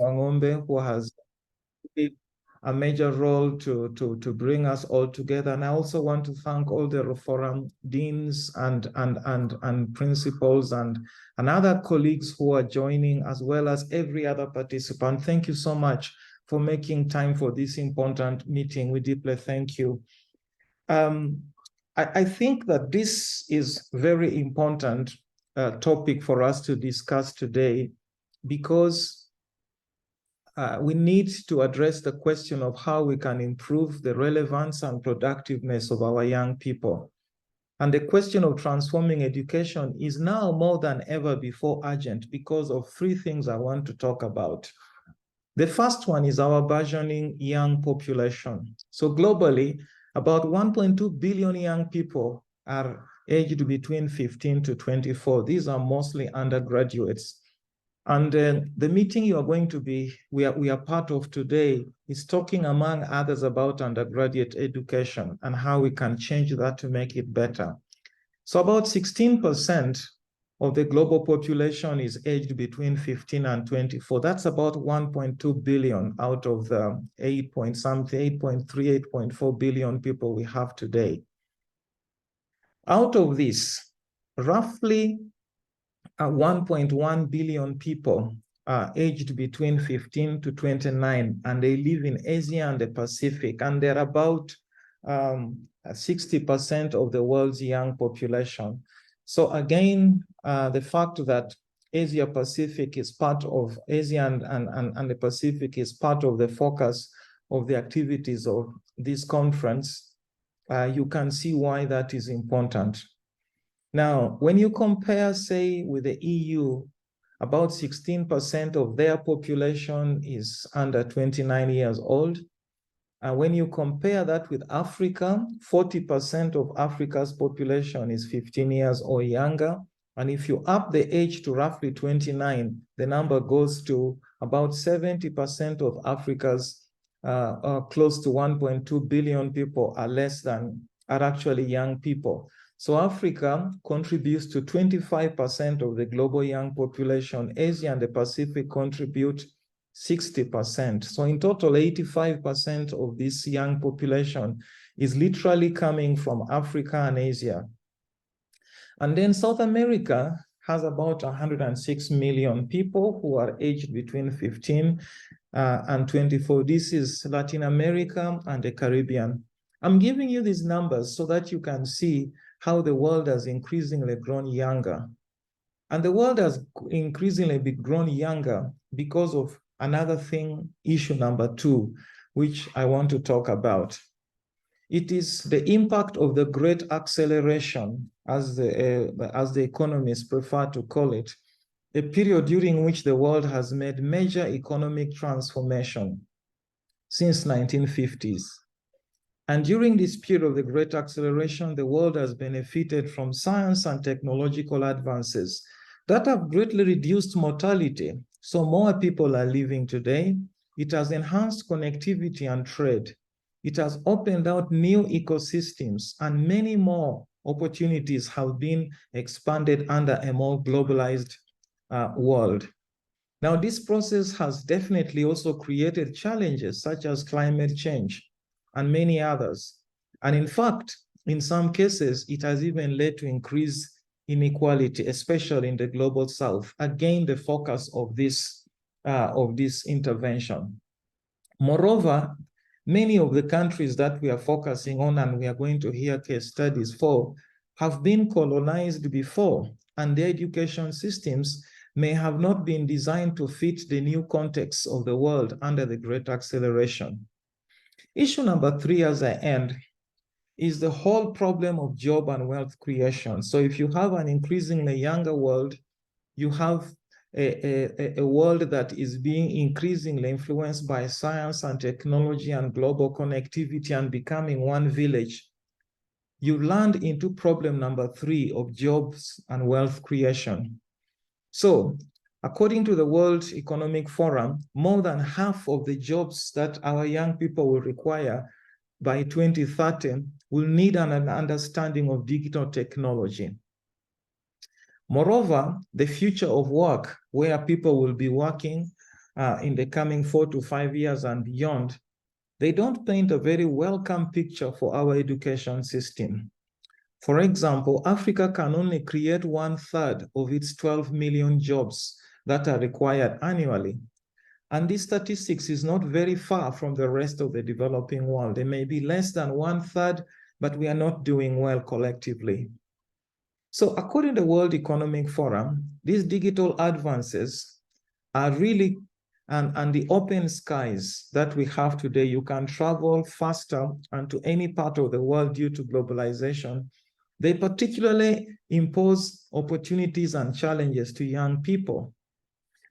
Wangombe, who has played a major role to bring us all together. And I also want to thank all the RUFORUM deans and principals and other colleagues who are joining, as well as every other participant. Thank you so much for making time for this important meeting. We deeply thank you. I think that this is very important topic for us to discuss today, because we need to address the question of how we can improve the relevance and productiveness of our young people. And the question of transforming education is now more than ever before urgent because of three things I want to talk about. The first one is our burgeoning young population. So globally, about 1.2 billion young people are aged between 15 to 24. These are mostly undergraduates. And the meeting you are going to be, we are part of today, is talking among others about undergraduate education and how we can change that to make it better. So about 16% of the global population is aged between 15 and 24. That's about 1.2 billion out of the 8.3, 8.4 billion people we have today. Out of this, roughly 1.1 billion people are aged between 15 to 29, and they live in Asia and the Pacific, and they're about 60% of the world's young population. So again, the fact that Asia Pacific is part of Asia and the Pacific is part of the focus of the activities of this conference, you can see why that is important. Now, when you compare, say, with the EU, about 16% of their population is under 29 years old. And when you compare that with Africa, 40% of Africa's population is 15 years or younger. And if you up the age to roughly 29, the number goes to about 70% of Africa's close to 1.2 billion people are actually young people. So Africa contributes to 25% of the global young population. Asia and the Pacific contribute 60%. So in total, 85% of this young population is literally coming from Africa and Asia. And then South America has about 106 million people who are aged between 15 and 24. This is Latin America and the Caribbean. I'm giving you these numbers so that you can see how the world has increasingly grown younger. And the world has increasingly grown younger because of another thing, issue number 2, which I want to talk about. It is the impact of the great acceleration, as the economists prefer to call it, a period during which the world has made major economic transformation since 1950s. And during this period of the great acceleration, the world has benefited from science and technological advances that have greatly reduced mortality. So more people are living today. It has enhanced connectivity and trade. It has opened out new ecosystems, and many more opportunities have been expanded under a more globalized world. Now, this process has definitely also created challenges such as climate change and many others. And in fact, in some cases, it has even led to increased inequality, especially in the global south. Again, the focus of this intervention. Moreover, many of the countries that we are focusing on and we are going to hear case studies for have been colonized before, and their education systems may have not been designed to fit the new context of the world under the great acceleration. Issue number 3 as I end is the whole problem of job and wealth creation. So if you have an increasingly younger world, you have a world that is being increasingly influenced by science and technology and global connectivity and becoming one village. You land into problem number 3 of jobs and wealth creation. So according to the World Economic Forum, more than half of the jobs that our young people will require by 2030 will need an understanding of digital technology. Moreover, the future of work, where people will be working in the coming 4 to 5 years and beyond, they don't paint a very welcome picture for our education system. For example, Africa can only create 1/3 of its 12 million jobs that are required annually. And this statistics is not very far from the rest of the developing world. They may be less than 1/3, but we are not doing well collectively. So according to the World Economic Forum, these digital advances are really, and the open skies that we have today, you can travel faster and to any part of the world due to globalization. They particularly impose opportunities and challenges to young people.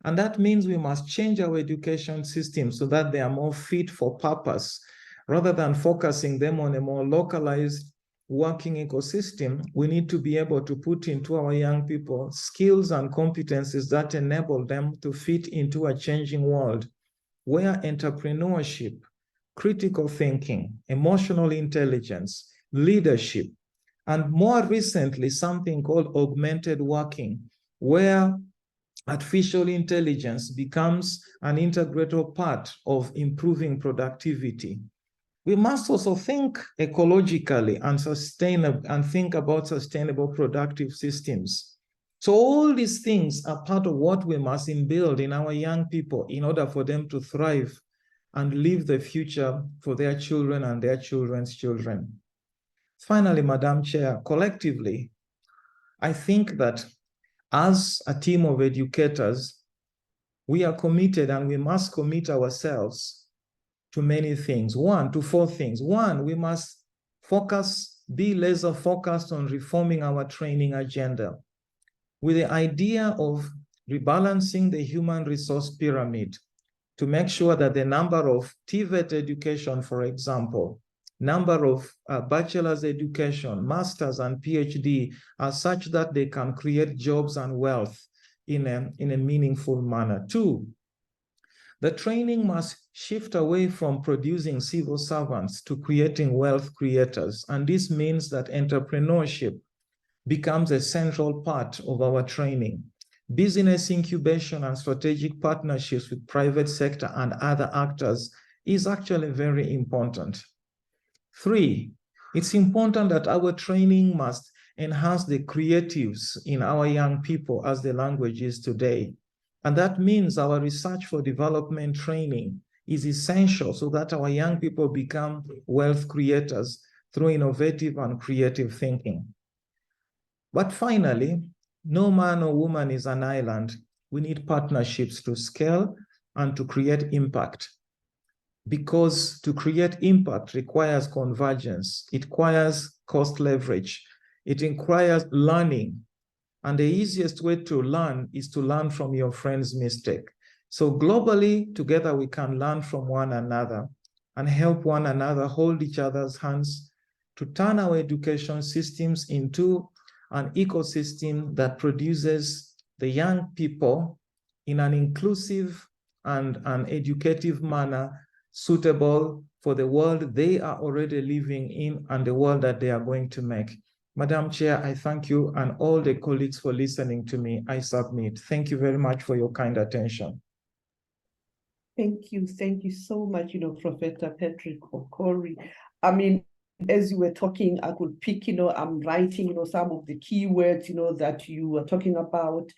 And that means we must change our education system so that they are more fit for purpose. Rather than focusing them on a more localized working ecosystem, we need to be able to put into our young people skills and competencies that enable them to fit into a changing world where entrepreneurship, critical thinking, emotional intelligence, leadership, and more recently, something called augmented working, where artificial intelligence becomes an integral part of improving productivity. We must also think ecologically and think about sustainable productive systems. So all these things are part of what we must build in our young people in order for them to thrive and leave the future for their children and their children's children. Finally, Madam Chair, collectively, I think that as a team of educators, we are committed and we must commit ourselves to many things. To 4 things. One, we must be laser focused on reforming our training agenda with the idea of rebalancing the human resource pyramid to make sure that the number of TVET education, for example, number of bachelor's education, master's and PhD are such that they can create jobs and wealth in a meaningful manner. 2, the training must shift away from producing civil servants to creating wealth creators. And this means that entrepreneurship becomes a central part of our training. Business incubation and strategic partnerships with private sector and other actors is actually very important. 3, it's important that our training must enhance the creatives in our young people as the language is today. And that means our research for development training is essential so that our young people become wealth creators through innovative and creative thinking. But finally, no man or woman is an island. We need partnerships to scale and to create impact. Because to create impact requires convergence. It requires cost leverage. It requires learning. And the easiest way to learn is to learn from your friend's mistake. So globally, together we can learn from one another and help one another hold each other's hands to turn our education systems into an ecosystem that produces the young people in an inclusive and an educative manner suitable for the world they are already living in and the world that they are going to make. Madam Chair, I thank you and all the colleagues for listening to me. I submit. Thank you very much for your kind attention. Thank you so much, Professor Patrick Okori. I mean, as you were talking, I could pick, I'm writing, some of the keywords, that you were talking about.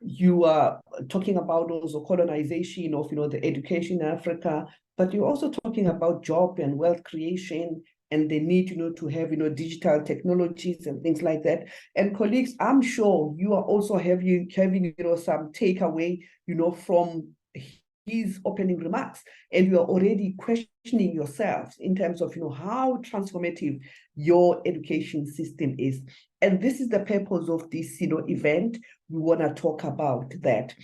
You are talking about also colonization of, the education in Africa, but you're also talking about job and wealth creation and the need, to have, digital technologies and things like that. And colleagues, I'm sure you are also having, some takeaway, from his opening remarks, and you are already questioning yourselves in terms of, how transformative your education system is. And this is the purpose of this, event. We want to talk about that.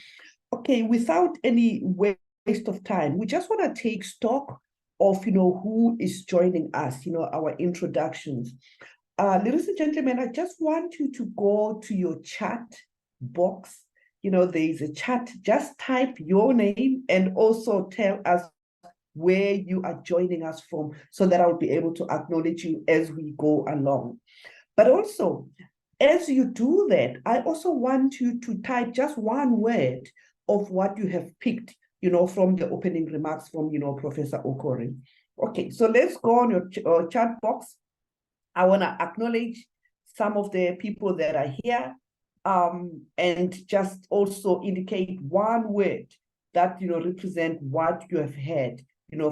Okay, without any waste of time, we just want to take stock of, who is joining us, our introductions. Ladies and gentlemen, I just want you to go to your chat box. There is a chat. Just type your name and also tell us where you are joining us from so that I'll be able to acknowledge you as we go along. But also, as you do that, I also want you to type just one word of what you have picked from the opening remarks from, Professor Okori. Okay, so let's go on your chat box. I want to acknowledge some of the people that are here, and just also indicate one word that, represent what you have heard,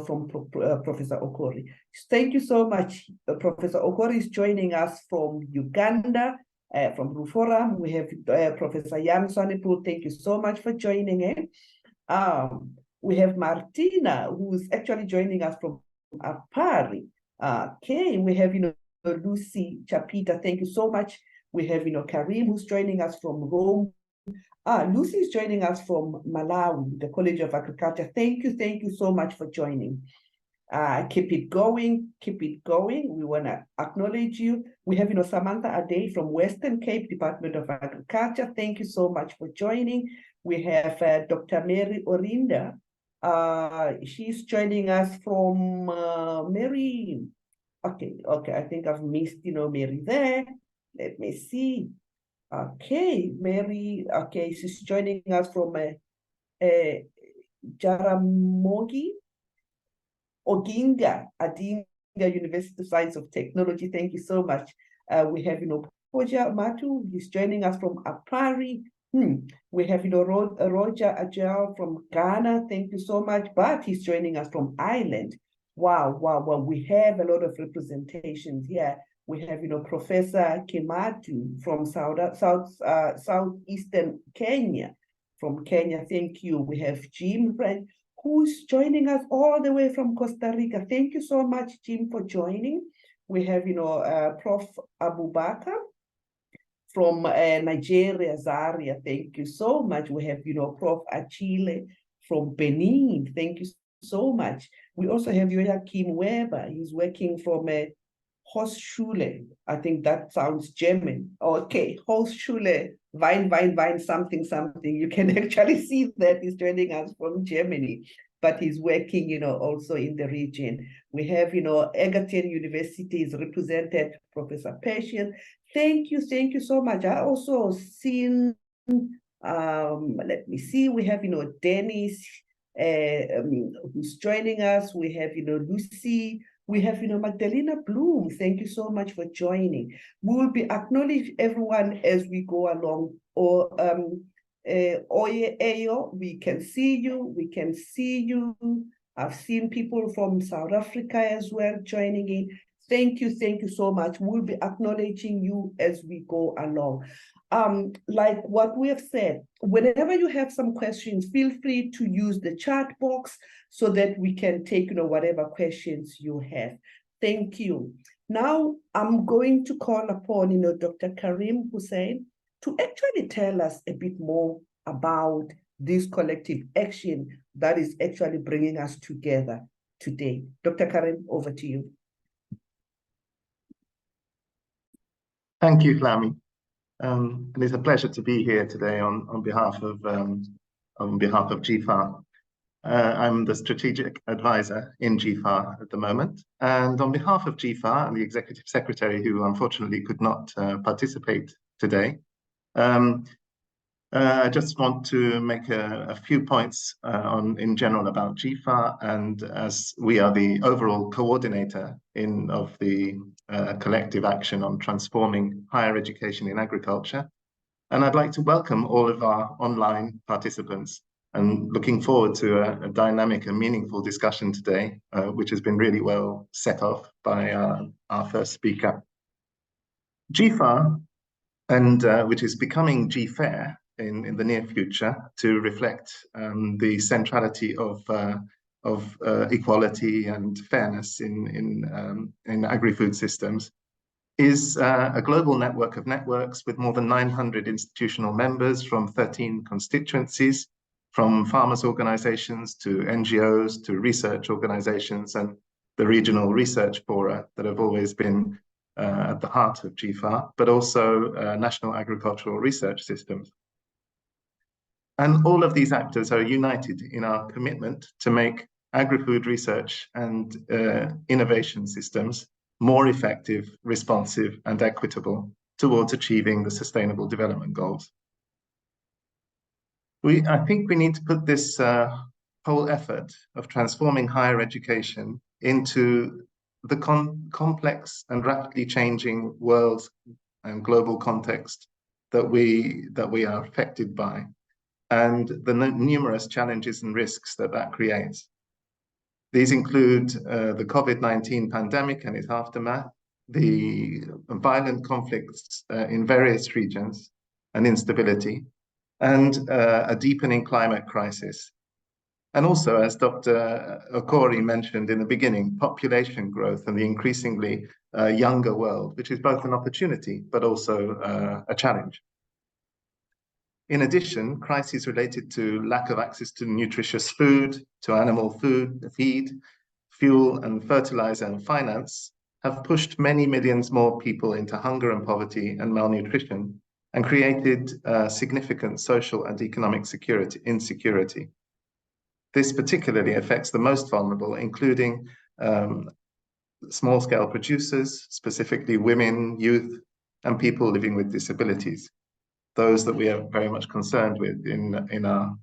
from Professor Okori. Thank you so much. Professor Okori is joining us from Uganda, from RUFORUM. We have Professor Yam Swanepoel. Thank you so much for joining in. We have Martina, who's actually joining us from Apari. Okay, we have, Lucy Chapita. Thank you so much. We have, Karim, who's joining us from Rome. Lucy is joining us from Malawi, the College of Agriculture. Thank you so much for joining. Keep it going, keep it going. We want to acknowledge you. We have, Samantha Ade from Western Cape, Department of Agriculture. Thank you so much for joining. We have Dr. Mary Orinda. She's joining us from Mary. Okay, I think I've missed, Mary there. Let me see. Okay, Mary, okay, she's joining us from Jaramogi Oginga, Adinga University of Science of Technology. Thank you so much. We have, Poja Matu, he's joining us from Apari. We have, Roger Ajal from Ghana. Thank you so much. But he's joining us from Ireland. Wow. We have a lot of representations here. We have, Professor Kimatu from southeastern Kenya, from Kenya. Thank you. We have Jim, who's joining us all the way from Costa Rica. Thank you so much, Jim, for joining. We have, Prof. Abubakar from Nigeria, Zaria. Thank you so much. We have, Prof. Achille from Benin. Thank you so much. We also have Joachim Weber. He's working from Hochschule. I think that sounds German. Okay, Hochschule, Wein, something. You can actually see that he's joining us from Germany, but he's working, also in the region. We have, Egerton University is represented, Professor Patient. Thank you so much. I also seen, let me see, we have, Dennis, who's joining us. We have, Lucy. We have, Magdalena Bloom. Thank you so much for joining. We will be acknowledging everyone as we go along. Or Oye Ayo, we can see you. I've seen people from South Africa as well joining in. Thank you so much. We'll be acknowledging you as we go along. Like what we have said, whenever you have some questions, feel free to use the chat box so that we can take, whatever questions you have. Thank you. Now, I'm going to call upon, Dr. Karim Hussein to actually tell us a bit more about this collective action that is actually bringing us together today. Dr. Karim, over to you. Thank you, Flami. And it's a pleasure to be here today on behalf of GFAR. I'm the strategic advisor in GFAR at the moment, and on behalf of GFAR and the executive secretary, who unfortunately could not participate today, I just want to make a few points in general about GFAR, and as we are the overall coordinator of the collective action on transforming higher education in agriculture. And I'd like to welcome all of our online participants, and looking forward to a dynamic and meaningful discussion today, which has been really well set off by our first speaker. GFAR, and which is becoming GFAiR in the near future, to reflect the centrality of equality and fairness in agri-food systems, is a global network of networks with more than 900 institutional members from 13 constituencies, from farmers' organizations to NGOs to research organizations and the regional research fora that have always been at the heart of GFAR, but also national agricultural research systems. And all of these actors are united in our commitment to make agri-food research and innovation systems more effective, responsive, and equitable towards achieving the Sustainable Development Goals. I think we need to put this whole effort of transforming higher education into the complex and rapidly changing world and global context that we are affected by, and the numerous challenges and risks that that creates. These include the COVID-19 pandemic and its aftermath, the violent conflicts in various regions and instability, and a deepening climate crisis. And also, as Dr. Okori mentioned in the beginning, population growth and the increasingly younger world, which is both an opportunity but also a challenge. In addition, crises related to lack of access to nutritious food, to animal feed, fuel and fertilizer and finance have pushed many millions more people into hunger and poverty and malnutrition, and created significant social and economic insecurity. This particularly affects the most vulnerable, including small-scale producers, specifically women, youth, and people living with disabilities, those that we are very much concerned with in our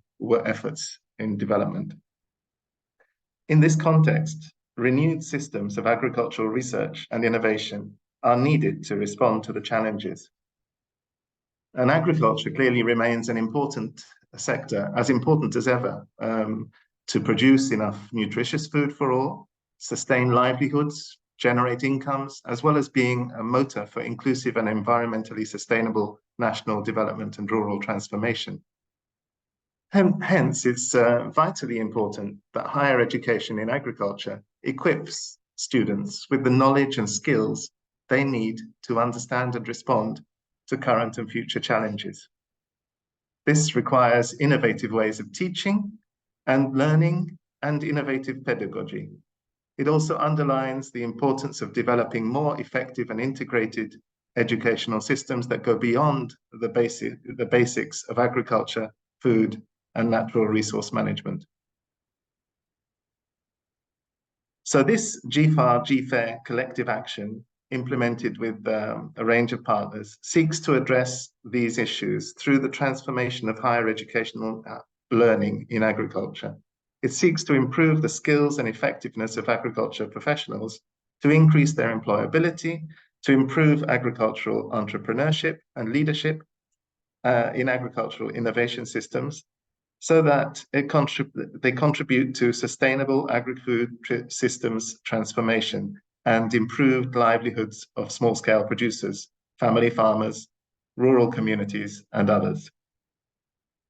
efforts in development. In this context, renewed systems of agricultural research and innovation are needed to respond to the challenges. And agriculture clearly remains an important sector, as important as ever, to produce enough nutritious food for all, sustain livelihoods, generate incomes, as well as being a motor for inclusive and environmentally sustainable national development and rural transformation. Hence, it's vitally important that higher education in agriculture equips students with the knowledge and skills they need to understand and respond to current and future challenges. This requires innovative ways of teaching and learning and innovative pedagogy. It also underlines the importance of developing more effective and integrated educational systems that go beyond the basics of agriculture, food, and natural resource management. So this GFAR, GFAiR collective action, implemented with a range of partners, seeks to address these issues through the transformation of higher educational learning in agriculture. It seeks to improve the skills and effectiveness of agriculture professionals, to increase their employability, to improve agricultural entrepreneurship and leadership in agricultural innovation systems, so that they contribute to sustainable agri-food systems transformation and improved livelihoods of small-scale producers, family farmers, rural communities, and others.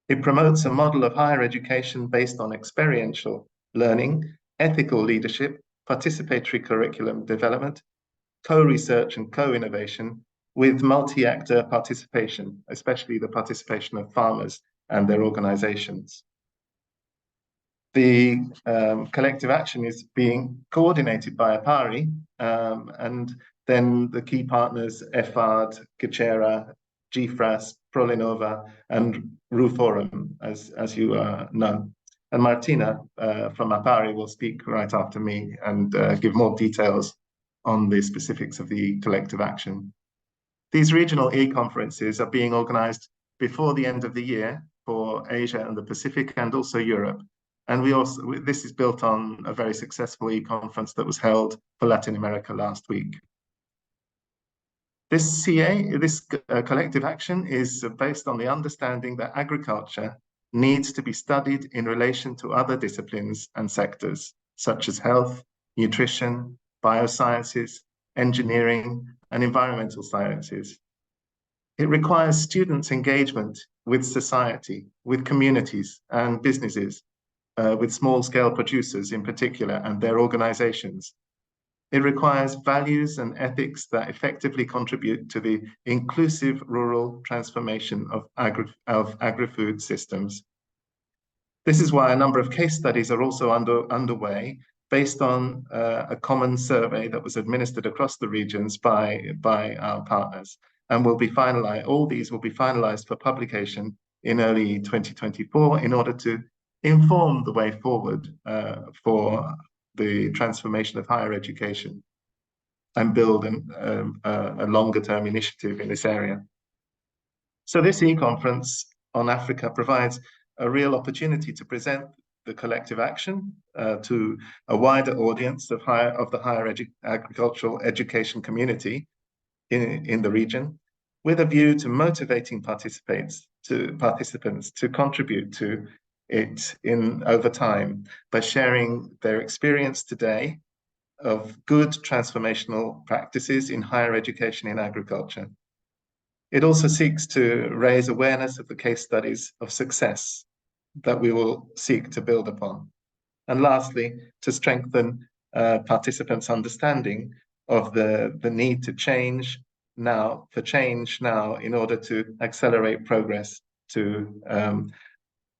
It promotes a model of higher education based on experiential learning, ethical leadership, participatory curriculum development, co-research and co-innovation with multi-actor participation, especially the participation of farmers and their organizations. The collective action is being coordinated by APARI, and then the key partners, EFAD, GFAR, GFRAS, Prolinova, and RUFORUM, as you know. And Martina from APARI will speak right after me and give more details on the specifics of the collective action. These regional e-conferences are being organized before the end of the year for Asia and the Pacific, and also Europe. And this is built on a very successful e-conference that was held for Latin America last week. This collective action is based on the understanding that agriculture needs to be studied in relation to other disciplines and sectors, such as health, nutrition, biosciences, engineering, and environmental sciences. It requires students' engagement with society, with communities and businesses, with small-scale producers in particular and their organizations. It requires values and ethics that effectively contribute to the inclusive rural transformation of agri-food systems. This is why a number of case studies are also underway based on a common survey that was administered across the regions by our partners, and will be finalized. All these will be finalized for publication in early 2024 in order to inform the way forward for the transformation of higher education and build a longer-term initiative in this area. So this e-conference on Africa provides a real opportunity to present the collective action to a wider audience of the higher agricultural education community in the region, with a view to motivating participants to contribute to it over time by sharing their experience today of good transformational practices in higher education in agriculture. It also seeks to raise awareness of the case studies of success that we will seek to build upon. And lastly, to strengthen participants' understanding of the need to change now in order to accelerate progress to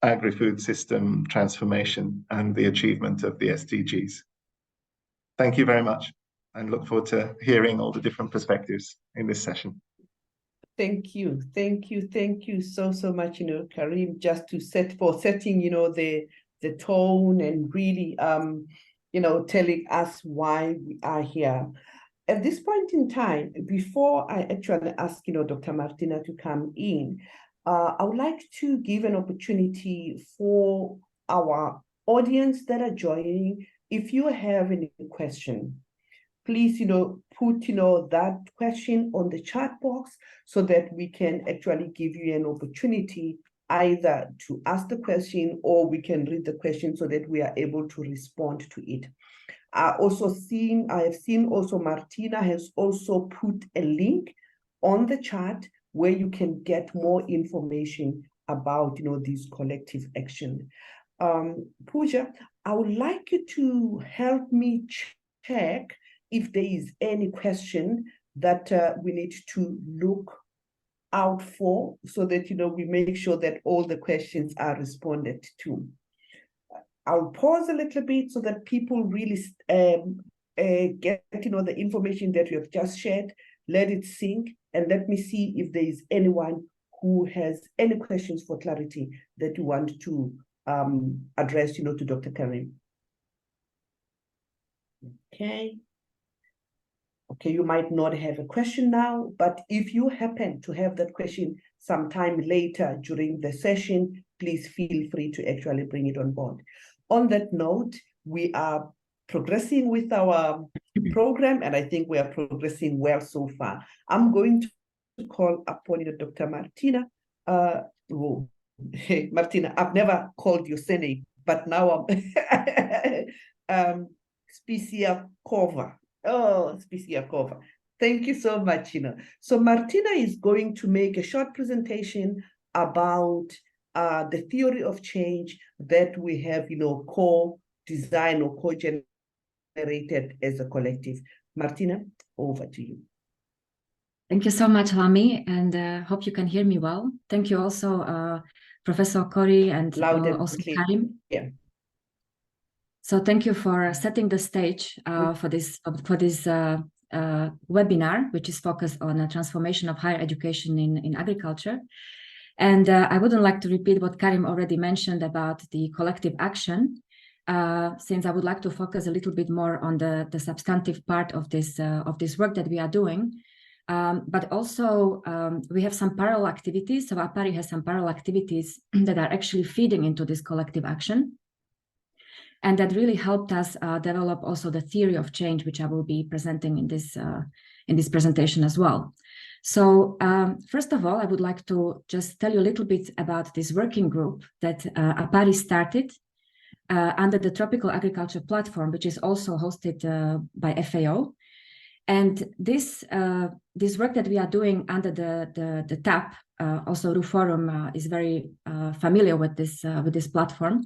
agri-food system transformation and the achievement of the SDGs. Thank you very much, and look forward to hearing all the different perspectives in this session. Thank you so much, Karim, just to setting, the tone and really, telling us why we are here. At this point in time, before I actually ask, Dr. Martina to come in, I would like to give an opportunity for our audience that are joining. If you have any question, please, put, that question on the chat box so that we can actually give you an opportunity either to ask the question or we can read the question so that we are able to respond to it. I have seen also Martina has also put a link on the chat where you can get more information about, this collective action. Pooja, I would like you to help me check if there is any question that we need to look out for so that, we make sure that all the questions are responded to. I'll pause a little bit so that people really get, the information that you have just shared, let it sink, and let me see if there is anyone who has any questions for clarity that you want to address, to Dr. Karim. Okay, you might not have a question now, but if you happen to have that question sometime later during the session, please feel free to actually bring it on board. On that note, we are progressing with our program, and I think we are progressing well so far. I'm going to call upon Dr. Martina. Hey, Martina, I've never called you Sene, but now I'm Speciakova. Oh, Speciakova. Thank you so much. So Martina is going to make a short presentation about the theory of change that we have, co-designed or co-generated as a collective. Martina, over to you. Thank you so much, Lami, and hope you can hear me well. Thank you also, Professor Kori, and also Karim. Yeah. So thank you for setting the stage for this webinar, which is focused on a transformation of higher education in agriculture. And I wouldn't like to repeat what Karim already mentioned about the collective action, since I would like to focus a little bit more on the substantive part of this work that we are doing. But also we have some parallel activities. So APARI has some parallel activities that are actually feeding into this collective action. And that really helped us develop also the theory of change, which I will be presenting in this presentation as well. So first of all, I would like to just tell you a little bit about this working group that APARI started under the Tropical Agriculture Platform, which is also hosted by FAO. And this work that we are doing under the TAP, also RUFORUM is very familiar with this platform.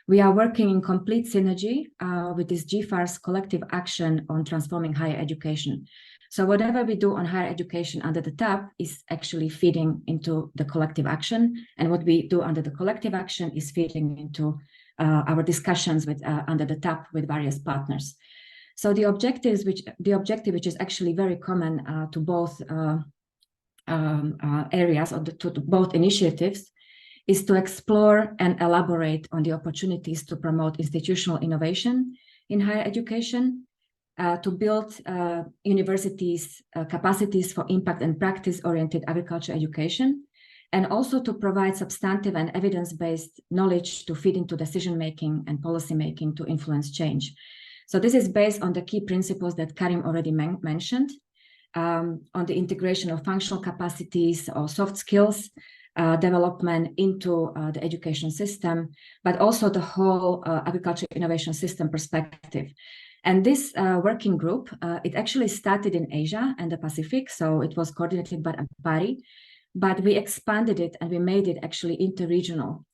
We are working in complete synergy with this GFAR's collective action on transforming higher education. So whatever we do on higher education under the TAP is actually feeding into the collective action. And what we do under the collective action is feeding into our discussions under the TAP with various partners. So the objective, which is actually very common to both areas, or to both initiatives, is to explore and elaborate on the opportunities to promote institutional innovation in higher education, to build universities' capacities for impact and practice-oriented agriculture education, and also to provide substantive and evidence-based knowledge to feed into decision-making and policy-making to influence change. So this is based on the key principles that Karim already mentioned, on the integration of functional capacities or soft skills development into the education system, but also the whole agriculture innovation system perspective. And this working group, it actually started in Asia and the Pacific, so it was coordinated by APARI, but we expanded it and we made it actually interregional.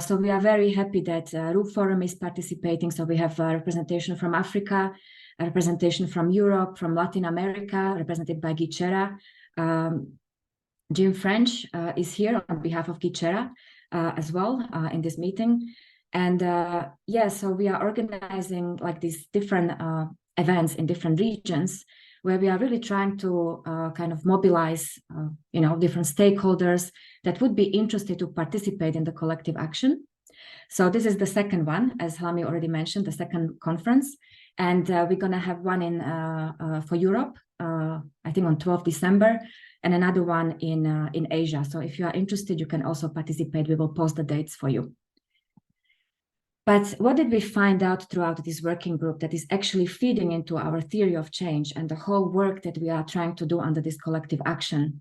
So we are very happy that RUFORUM is participating. So we have representation from Africa, a representation from Europe, from Latin America, represented by GFAiR. Jim French is here on behalf of GFAiR as well in this meeting. And yeah, so we are organizing like these different events in different regions where we are really trying to kind of mobilize, you know, different stakeholders that would be interested to participate in the collective action. So this is the second one, as Helmi already mentioned, the second conference. And we're going to have one in for Europe, I think on 12th December, and another one in Asia. So if you are interested, you can also participate. We will post the dates for you. But what did we find out throughout this working group that is actually feeding into our theory of change and the whole work that we are trying to do under this collective action?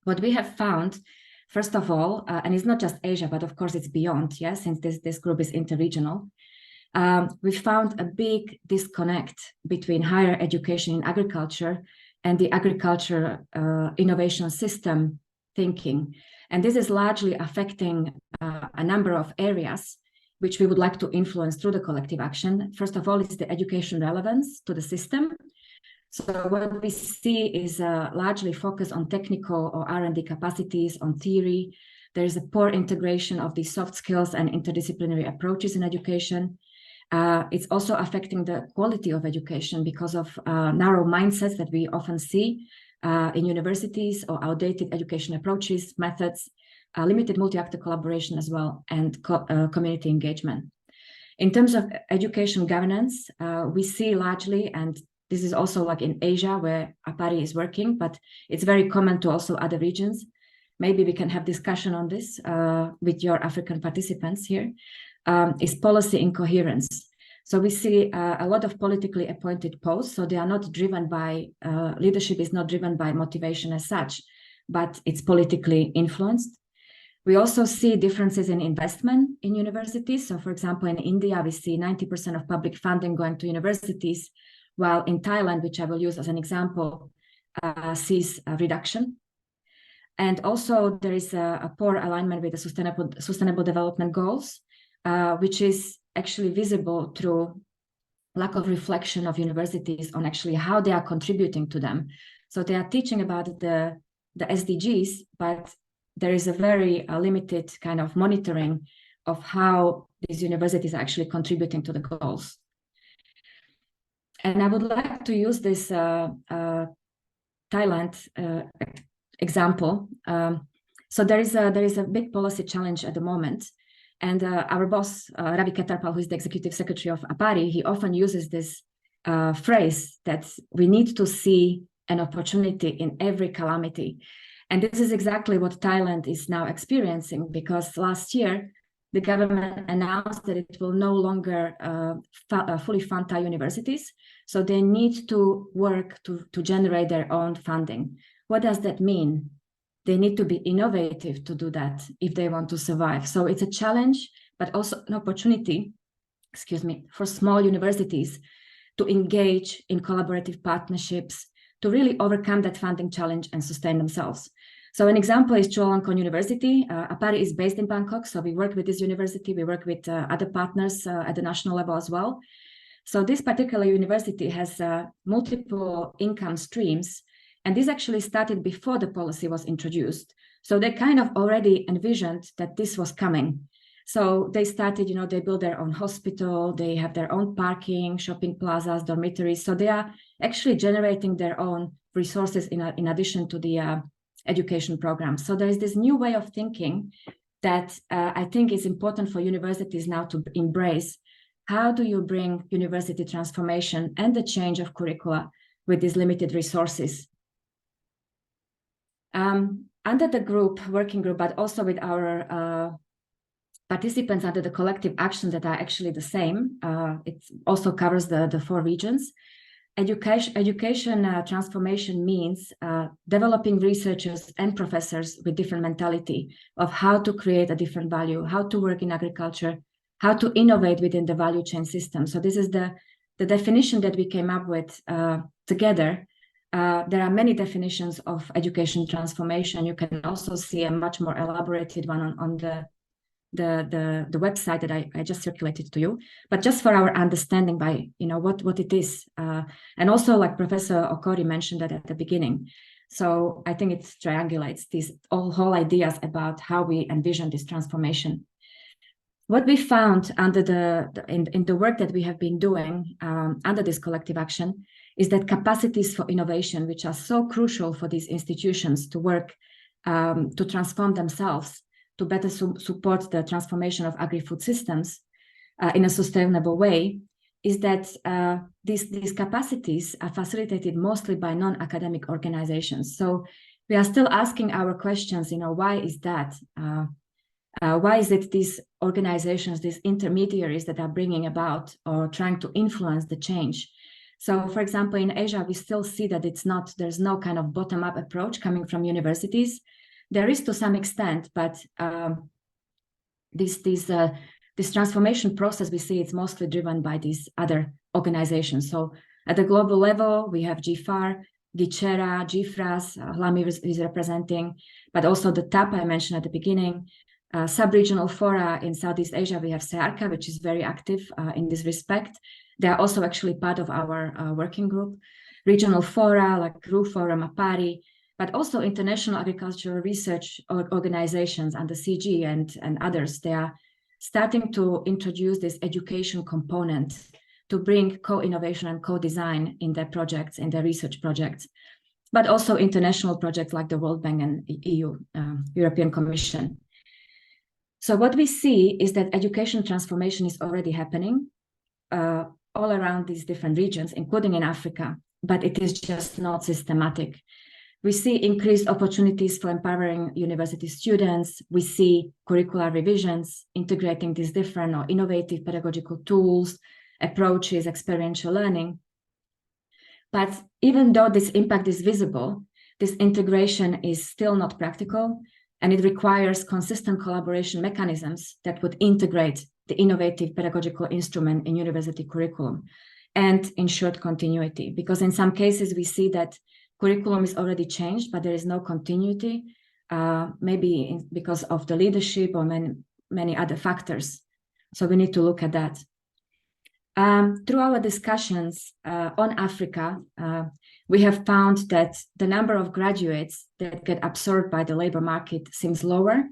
What we have found, first of all, and it's not just Asia, but of course it's beyond, yeah, since this group is interregional, we found a big disconnect between higher education in agriculture and the agriculture innovation system thinking. And this is largely affecting a number of areas which we would like to influence through the collective action. First of all, is the education relevance to the system. So what we see is largely focus on technical or R&D capacities, on theory. There is a poor integration of these soft skills and interdisciplinary approaches in education. It's also affecting the quality of education because of narrow mindsets that we often see in universities, or outdated education approaches, methods, limited multi-actor collaboration as well, and community engagement. In terms of education governance, we see largely, and this is also like in Asia where APARI is working, but it's very common to also other regions. Maybe we can have discussion on this with your African participants here, is policy incoherence. So we see a lot of politically appointed posts, so they are not driven by, leadership is not driven by motivation as such, but it's politically influenced. We also see differences in investment in universities. So for example, in India, we see 90% of public funding going to universities, while in Thailand, which I will use as an example, sees a reduction. And also there is a poor alignment with the sustainable development goals, which is actually visible through lack of reflection of universities on actually how they are contributing to them. So they are teaching about the SDGs, but there is a very limited kind of monitoring of how these universities are actually contributing to the goals. And I would like to use this Thailand example. So there is a big policy challenge at the moment. And our boss, Ravi Ketarpal, who is the executive secretary of APARI, he often uses this phrase that we need to see an opportunity in every calamity. And this is exactly what Thailand is now experiencing, because last year, the government announced that it will no longer fully fund Thai universities. So they need to work to generate their own funding. What does that mean? They need to be innovative to do that if they want to survive. So it's a challenge, but also an opportunity, for small universities to engage in collaborative partnerships, to really overcome that funding challenge and sustain themselves. So an example is Chulalongkorn University. APARI is based in Bangkok, so we work with this university. We work with other partners at the national level as well. So this particular university has multiple income streams, and this actually started before the policy was introduced. So they kind of already envisioned that this was coming. So they started, they build their own hospital, they have their own parking, shopping plazas, dormitories. So they are actually generating their own resources in addition to the education program. So there is this new way of thinking that I think is important for universities now to embrace. How do you bring university transformation and the change of curricula with these limited resources? under the working group, but also with our participants under the collective action that are actually the same. It also covers the 4 regions. Education transformation means developing researchers and professors with different mentality of how to create a different value, how to work in agriculture, how to innovate within the value chain system. So this is the definition that we came up with together. There are many definitions of education transformation. You can also see a much more elaborated one on the website that I just circulated to you, but just for our understanding by, what it is. And also, like Professor Okori mentioned that at the beginning. So I think it triangulates these whole ideas about how we envision this transformation. What we found under in the work that we have been doing under this collective action is that capacities for innovation, which are so crucial for these institutions to work, to transform themselves, to better support the transformation of agri-food systems in a sustainable way, is that these capacities are facilitated mostly by non-academic organizations. So we are still asking our questions, why is that? Why is it these organizations, these intermediaries that are bringing about or trying to influence the change? So, for example, in Asia, we still see that there's no kind of bottom-up approach coming from universities. There is to some extent, but this transformation process, we see it's mostly driven by these other organizations. So at the global level, we have GFAR, GFAiR, GFRAS, Lami is representing, but also the TAP I mentioned at the beginning. Sub-regional fora in Southeast Asia, we have SEARCA, which is very active in this respect. They are also actually part of our working group. Regional fora like RUFORUM, APARI, but also international agricultural research organizations and the CG and others. They are starting to introduce this education component to bring co-innovation and co-design in their projects, in their research projects, but also international projects like the World Bank and EU, European Commission. So what we see is that education transformation is already happening all around these different regions, including in Africa, but it is just not systematic. We see increased opportunities for empowering university students. We see curricular revisions, integrating these different or innovative pedagogical tools, approaches, experiential learning. But even though this impact is visible, this integration is still not practical, and it requires consistent collaboration mechanisms that would integrate the innovative pedagogical instrument in university curriculum and ensure continuity. Because in some cases, we see that curriculum is already changed, but there is no continuity, maybe because of the leadership or many other factors. So we need to look at that. Through our discussions on Africa, we have found that the number of graduates that get absorbed by the labor market seems lower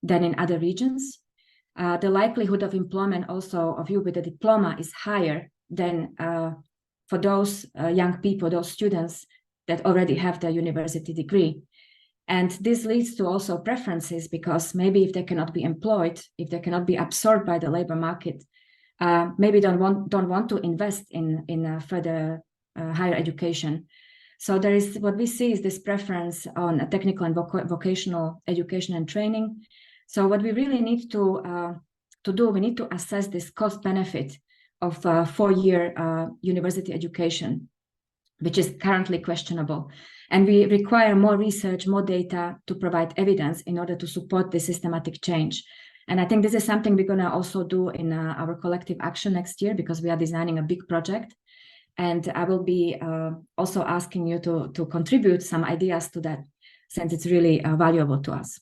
than in other regions. The likelihood of employment also of you with a diploma is higher than for those young people, those students that already have their university degree. And this leads to also preferences, because maybe if they cannot be employed, if they cannot be absorbed by the labor market, maybe don't want to invest in further higher education. So there is, what we see is this preference on a technical and vocational education and training. So what we really need to do, we need to assess this cost benefit of 4-year university education, which is currently questionable. And we require more research, more data to provide evidence in order to support the systematic change. And I think this is something we're gonna also do in our collective action next year, because we are designing a big project. And I will be also asking you to contribute some ideas to that, since it's really valuable to us.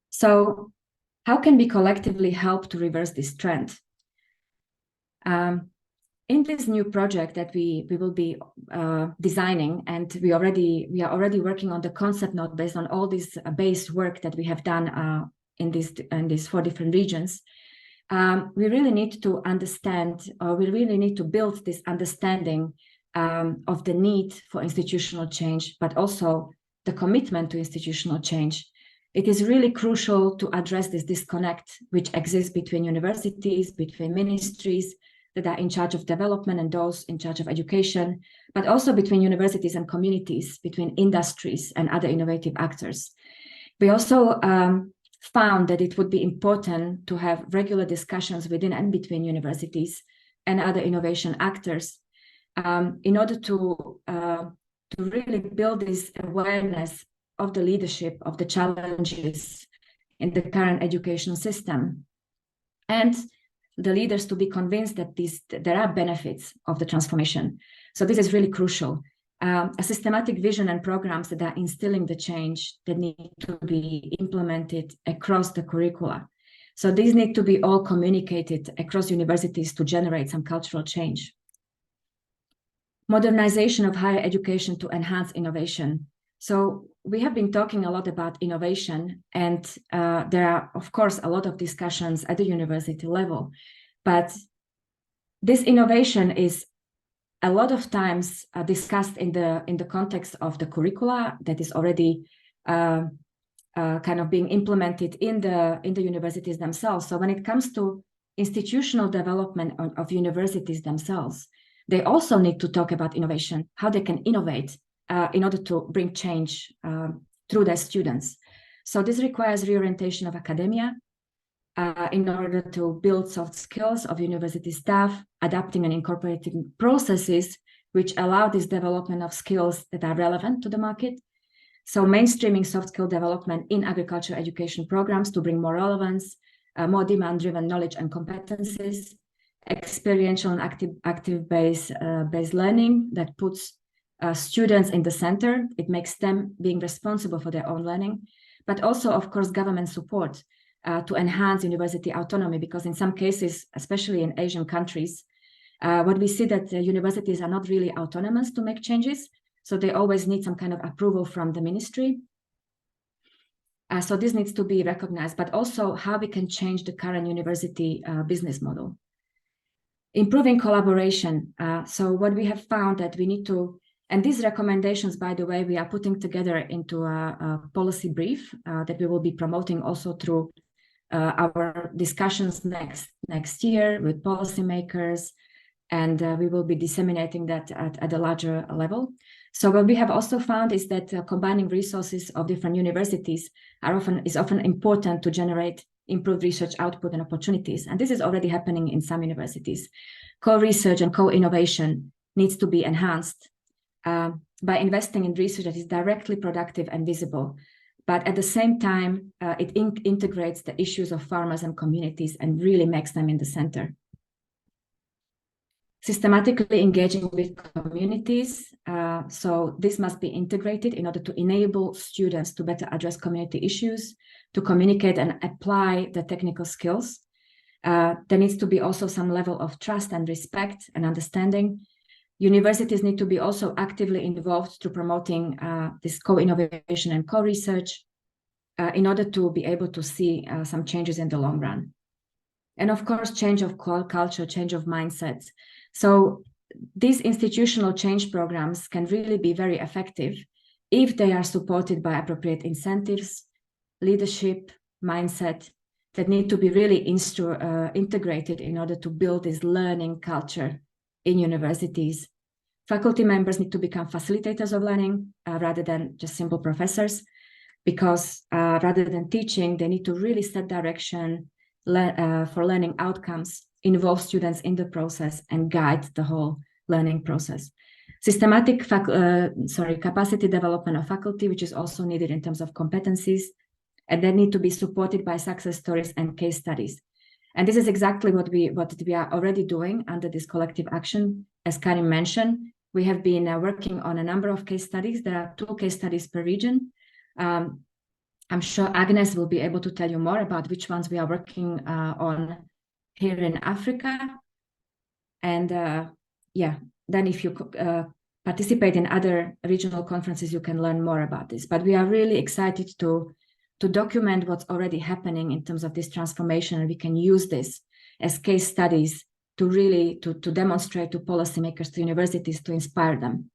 So how can we collectively help to reverse this trend? In this new project that we will be designing, and we are already working on the concept note based on all this base work that we have done in these 4 different regions. We really need to understand, or we really need to build this understanding of the need for institutional change, but also the commitment to institutional change. It is really crucial to address this disconnect which exists between universities, between ministries that are in charge of development and those in charge of education, but also between universities and communities, between industries and other innovative actors. We also found that it would be important to have regular discussions within and between universities and other innovation actors in order to really build this awareness of the leadership of the challenges in the current education system, and the leaders to be convinced that there are benefits of the transformation. So this is really crucial. A systematic vision and programs that are instilling the change that need to be implemented across the curricula. So these need to be all communicated across universities to generate some cultural change. Modernization of higher education to enhance innovation. So we have been talking a lot about innovation, and there are, of course, a lot of discussions at the university level, but this innovation is a lot of times discussed in the context of the curricula that is already kind of being implemented in the universities themselves. So when it comes to institutional development of universities themselves, they also need to talk about innovation, how they can innovate in order to bring change through their students. So this requires reorientation of academia in order to build soft skills of university staff, adapting and incorporating processes which allow this development of skills that are relevant to the market. So mainstreaming soft skill development in agriculture education programs to bring more relevance, more demand-driven knowledge and competencies, experiential and active-based learning that puts students in the center. It makes them being responsible for their own learning, but also, of course, government support to enhance university autonomy, because in some cases, especially in Asian countries, what we see that universities are not really autonomous to make changes. So they always need some kind of approval from the ministry. So this needs to be recognized, but also how we can change the current university business model. Improving collaboration. So what we have found that we need to, and these recommendations, by the way, we are putting together into a policy brief that we will be promoting also through our discussions next year with policymakers, and we will be disseminating that at a larger level. So what we have also found is that combining resources of different universities is often important to generate improved research output and opportunities. And this is already happening in some universities. Co-research and co-innovation needs to be enhanced by investing in research that is directly productive and visible. But at the same time, it integrates the issues of farmers and communities and really makes them in the center. Systematically engaging with communities. So this must be integrated in order to enable students to better address community issues, to communicate and apply the technical skills. There needs to be also some level of trust and respect and understanding. Universities need to be also actively involved to promoting this co-innovation and co-research in order to be able to see some changes in the long run. And of course, change of culture, change of mindsets. So these institutional change programs can really be very effective if they are supported by appropriate incentives, leadership, mindset that need to be really integrated in order to build this learning culture in universities. Faculty members need to become facilitators of learning rather than just simple professors, because rather than teaching, they need to really set direction for learning outcomes, involve students in the process, and guide the whole learning process. Systematic capacity development of faculty, which is also needed in terms of competencies, and they need to be supported by success stories and case studies. And this is exactly what we are already doing under this collective action. As Karim mentioned, we have been working on a number of case studies. There are 2 case studies per region. I'm sure Agnes will be able to tell you more about which ones we are working on here in Africa. And then if you participate in other regional conferences, you can learn more about this. But we are really excited to document what's already happening in terms of this transformation, and we can use this as case studies to really to demonstrate to policymakers, to universities, to inspire them.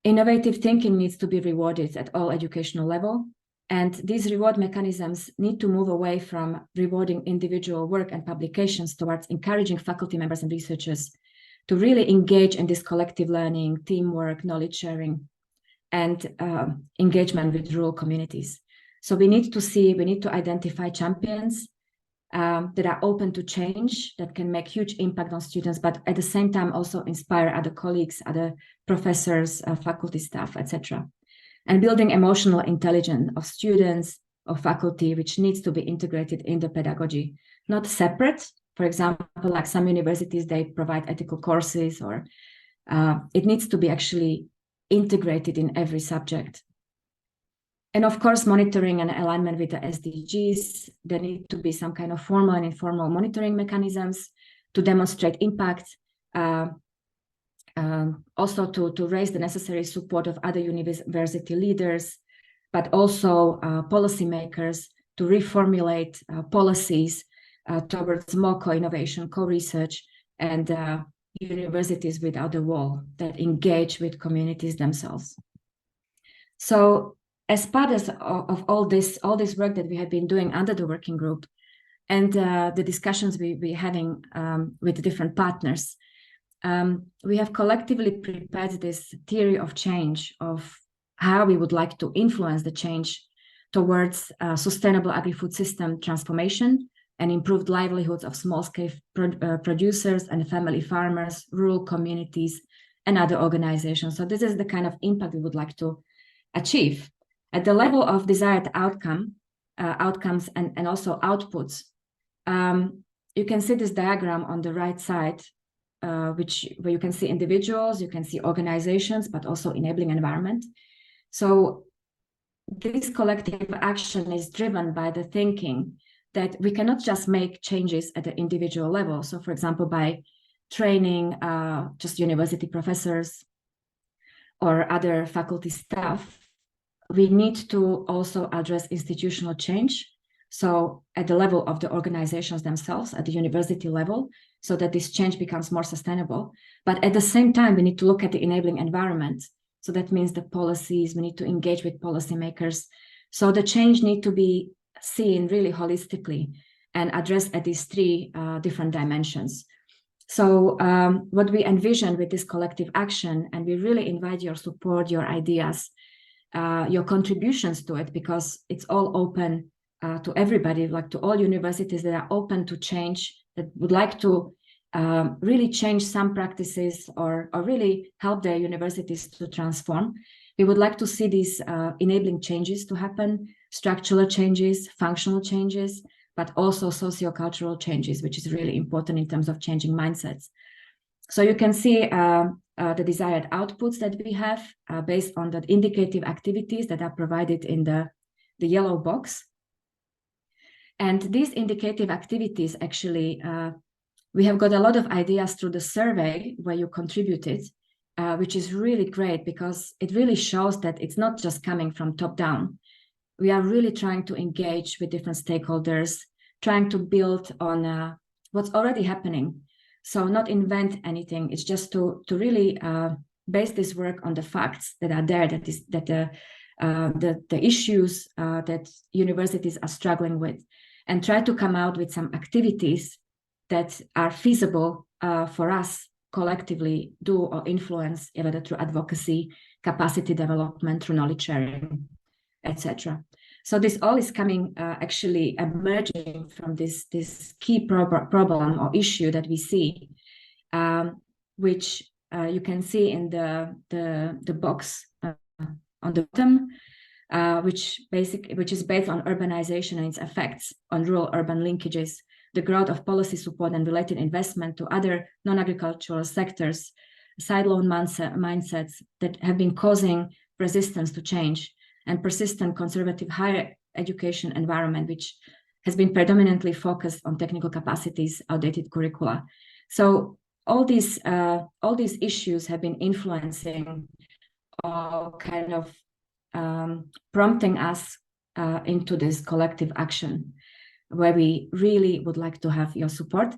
Innovative thinking needs to be rewarded at all educational level, and these reward mechanisms need to move away from rewarding individual work and publications towards encouraging faculty members and researchers to really engage in this collective learning, teamwork, knowledge sharing, and engagement with rural communities. So we need to identify champions that are open to change, that can make huge impact on students, but at the same time also inspire other colleagues, other professors, faculty staff, etc. And building emotional intelligence of students, of faculty, which needs to be integrated in the pedagogy, not separate. For example, like some universities, they provide ethical courses, or it needs to be actually integrated in every subject. And of course, monitoring and alignment with the SDGs. There need to be some kind of formal and informal monitoring mechanisms to demonstrate impact, also to raise the necessary support of other university leaders, but also policymakers to reformulate policies towards more co-innovation, co-research, and universities without the wall that engage with communities themselves. So as part of all this work that we have been doing under the working group and the discussions we're having with the different partners, we have collectively prepared this theory of change, of how we would like to influence the change towards sustainable agri-food system transformation and improved livelihoods of small-scale producers and family farmers, rural communities, and other organizations. So this is the kind of impact we would like to achieve. At the level of desired outcomes and also outputs, you can see this diagram on the right side, where you can see individuals, you can see organizations, but also enabling environment. So this collective action is driven by the thinking that we cannot just make changes at the individual level. So for example, by training just university professors or other faculty staff, we need to also address institutional change. So at the level of the organizations themselves, at the university level, so that this change becomes more sustainable. But at the same time, we need to look at the enabling environment. So that means the policies, we need to engage with policymakers. So the change need to be seen really holistically and addressed at these three different dimensions. So what we envision with this collective action, and we really invite your support, your ideas, your contributions to it, because it's all open to everybody, like to all universities that are open to change, that would like to really change some practices or really help their universities to transform. We would like to see these enabling changes to happen, structural changes, functional changes, but also socio-cultural changes, which is really important in terms of changing mindsets. So you can see the desired outputs that we have based on the indicative activities that are provided in the yellow box. And these indicative activities, actually, we have got a lot of ideas through the survey where you contributed, which is really great because it really shows that it's not just coming from top down. We are really trying to engage with different stakeholders, trying to build on what's already happening. So not invent anything. It's just to really base this work on the facts that are there, that the issues that universities are struggling with, and try to come out with some activities that are feasible for us collectively do or influence, either through advocacy, capacity development, through knowledge sharing, etc. So this all is coming actually emerging from this key problem or issue that we see, which you can see in the box on the bottom, which is based on urbanization and its effects on rural-urban linkages, the growth of policy support and related investment to other non-agricultural sectors, sideload mindsets that have been causing resistance to change, and persistent conservative higher education environment, which has been predominantly focused on technical capacities, outdated curricula. So all these issues have been influencing or kind of prompting us into this collective action, where we really would like to have your support.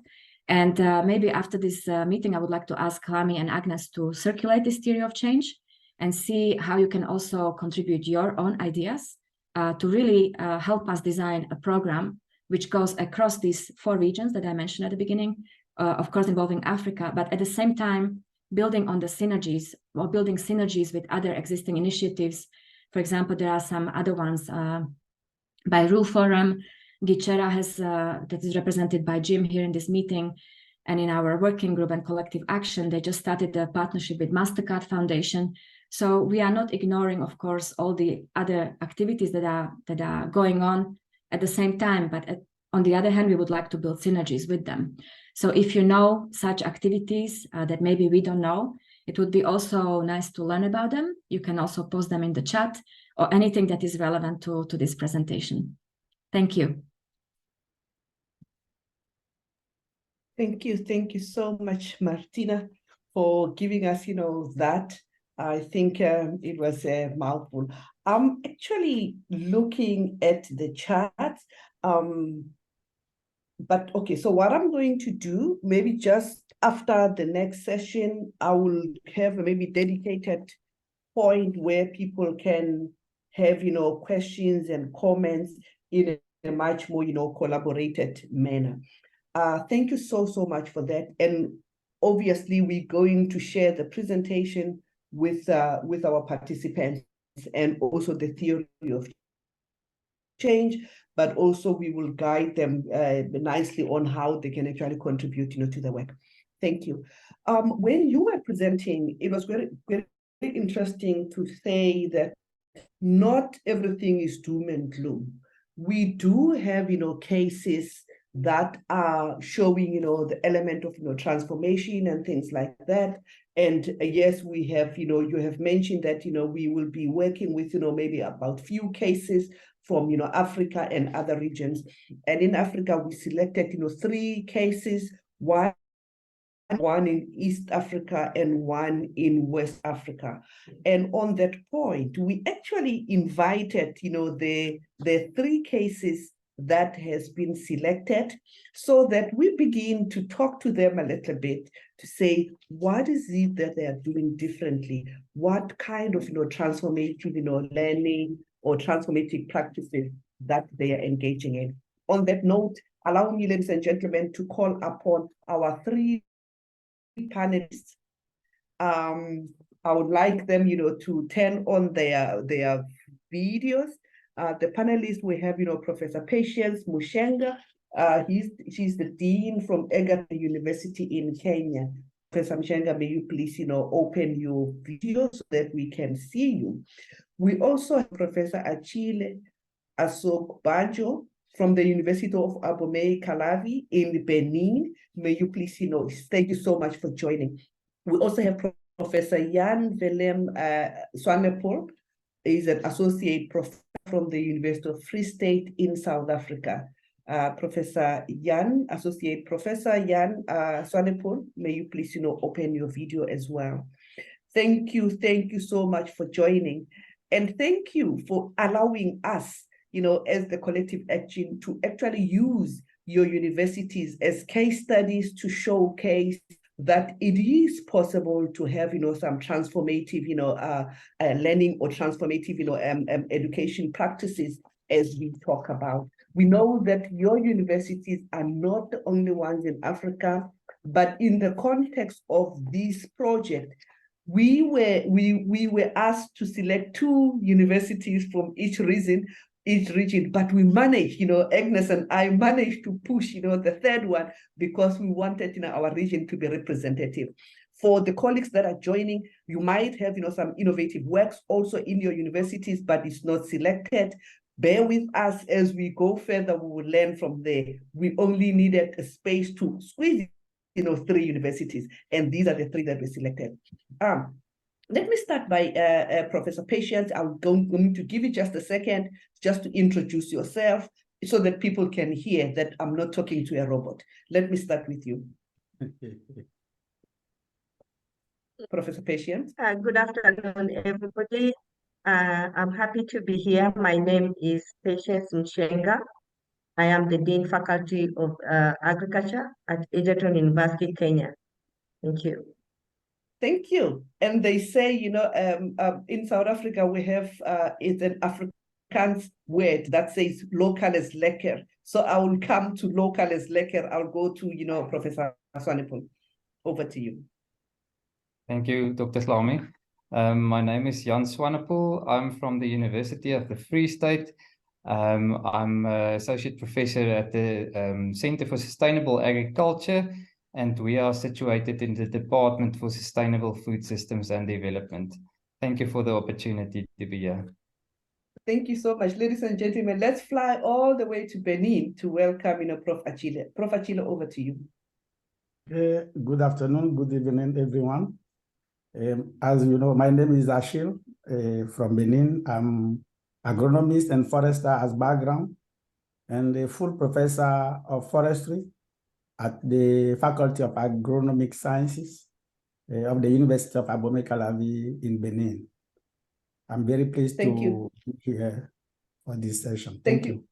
And maybe after this meeting, I would like to ask Lami and Agnes to circulate this theory of change and see how you can also contribute your own ideas to really help us design a program which goes across these 4 regions that I mentioned at the beginning, of course involving Africa, but at the same time building on the synergies or building synergies with other existing initiatives. For example, there are some other ones by RUFORUM. GFAiR has that is represented by Jim here in this meeting, and in our working group and collective action, they just started a partnership with MasterCard Foundation. So we are not ignoring, of course, all the other activities that are going on at the same time, but on the other hand, we would like to build synergies with them. So if you know such activities that maybe we don't know, it would be also nice to learn about them. You can also post them in the chat or anything that is relevant to this presentation. Thank you. Thank you so much, Martina, for giving us, that. I think it was a mouthful. I'm actually looking at the chat. But okay, so what I'm going to do, maybe just after the next session, I will have a maybe dedicated point where people can have, questions and comments in a much more, collaborated manner. Thank you so much for that. And obviously, we're going to share the presentation with our participants and also the theory of change, but also we will guide them nicely on how they can actually contribute, to the work. Thank you. When you were presenting, it was very, very interesting to say that not everything is doom and gloom. We do have, cases that are showing, the element of, transformation and things like that. And yes, we have, you have mentioned that, we will be working with, maybe about few cases from, Africa and other regions. And in Africa, we selected, 3 cases, one in East Africa and one in West Africa. And on that point, we actually invited, the 3 cases that has been selected so that we begin to talk to them a little bit to say, what is it that they are doing differently? What kind of, transformative, learning or transformative practices that they are engaging in? On that note, allow me, ladies and gentlemen, to call upon our 3 panelists. I would like them, to turn on their videos. The panelists we have, Professor Patience Mushenga. She's the dean from Egerton University in Kenya. Professor Mushenga, may you please, open your video so that we can see you. We also have Professor Achille Asogbajo from the University of Abomey Calavi in Benin. May you please, thank you so much for joining. We also have Professor Jan Willem Swanepoel. He's an associate professor from the University of Free State in South Africa. Professor Jan, Associate Professor Jan Swanepoel, may you please, open your video as well. Thank you so much for joining. And thank you for allowing us, as the collective action to actually use your universities as case studies to showcase that it is possible to have, some transformative, learning or transformative, education practices as we talk about. We know that your universities are not the only ones in Africa, but in the context of this project, we were asked to select 2 universities from each region, but we managed, Agnes and I managed to push, the 3rd one because we wanted, our region to be representative. For the colleagues that are joining, you might have, some innovative works also in your universities, but it's not selected. Bear with us as we go further, we will learn from there. We only needed a space to squeeze, 3 universities, and these are the 3 that we selected. Let me start by Professor Patience. I'm going to give you just a second just to introduce yourself so that people can hear that I'm not talking to a robot. Let me start with you. Professor Patience. Good afternoon, everybody. I'm happy to be here. My name is Patience Mushenga. I am the Dean Faculty of Agriculture at Egerton University, Kenya. Thank you. Thank you. And they say, in South Africa, we have it's an Afrikaans word that says local is lekker. So I will come to local is lekker. I'll go to, Professor Swanepoel. Over to you. Thank you, Dr. Slami. My name is Jan Swanepoel. I'm from the University of the Free State. I'm an associate professor at the Center for Sustainable Agriculture, and we are situated in the Department for Sustainable Food Systems and Development. Thank you for the opportunity to be here. Thank you so much, ladies and gentlemen. Let's fly all the way to Benin to welcome, Prof. Achille. Prof. Achille, over to you. Good afternoon, good evening, everyone. As you know, my name is Achille from Benin. I'm agronomist and forester as background, and a full professor of forestry at the Faculty of Agronomic Sciences of the University of Abomey-Calavi in Benin. I'm very pleased to be here for this session. Thank you.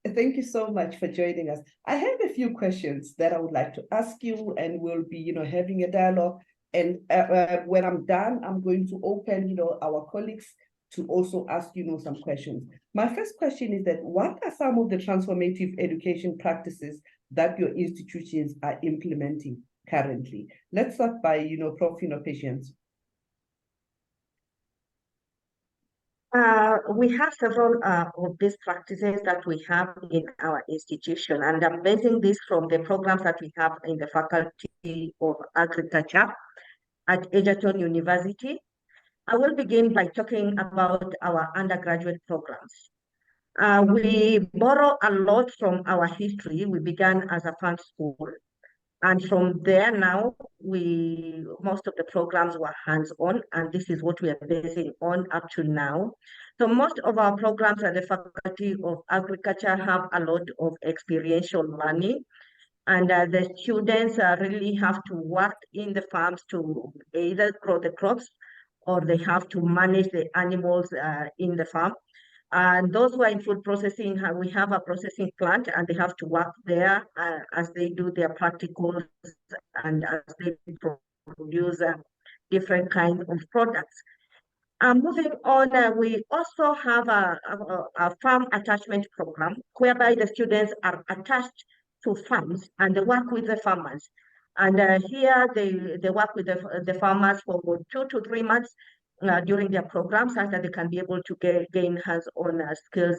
Thank you so much for joining us. I have a few questions that I would like to ask you, and we'll be, having a dialogue. And when I'm done, I'm going to open, our colleagues to also ask, some questions. My first question is that what are some of the transformative education practices that your institutions are implementing currently? Let's start by, Prof. Patience. We have several of these practices that we have in our institution, and I'm basing this from the programs that we have in the Faculty of Agriculture at Egerton University. I will begin by talking about our undergraduate programs. We borrow a lot from our history. We began as a farm school. And from there now, most of the programs were hands-on, and this is what we are basing on up to now. So most of our programs at the Faculty of Agriculture have a lot of experiential learning, and the students really have to work in the farms to either grow the crops or they have to manage the animals in the farm. And those who are in food processing, we have a processing plant, and they have to work there as they do their practicals and as they produce different kinds of products. Moving on, we also have a farm attachment program whereby the students are attached to farms and they work with the farmers. And here they work with the farmers for 2 to 3 months during their programs, so that they can be able to gain hands-on skills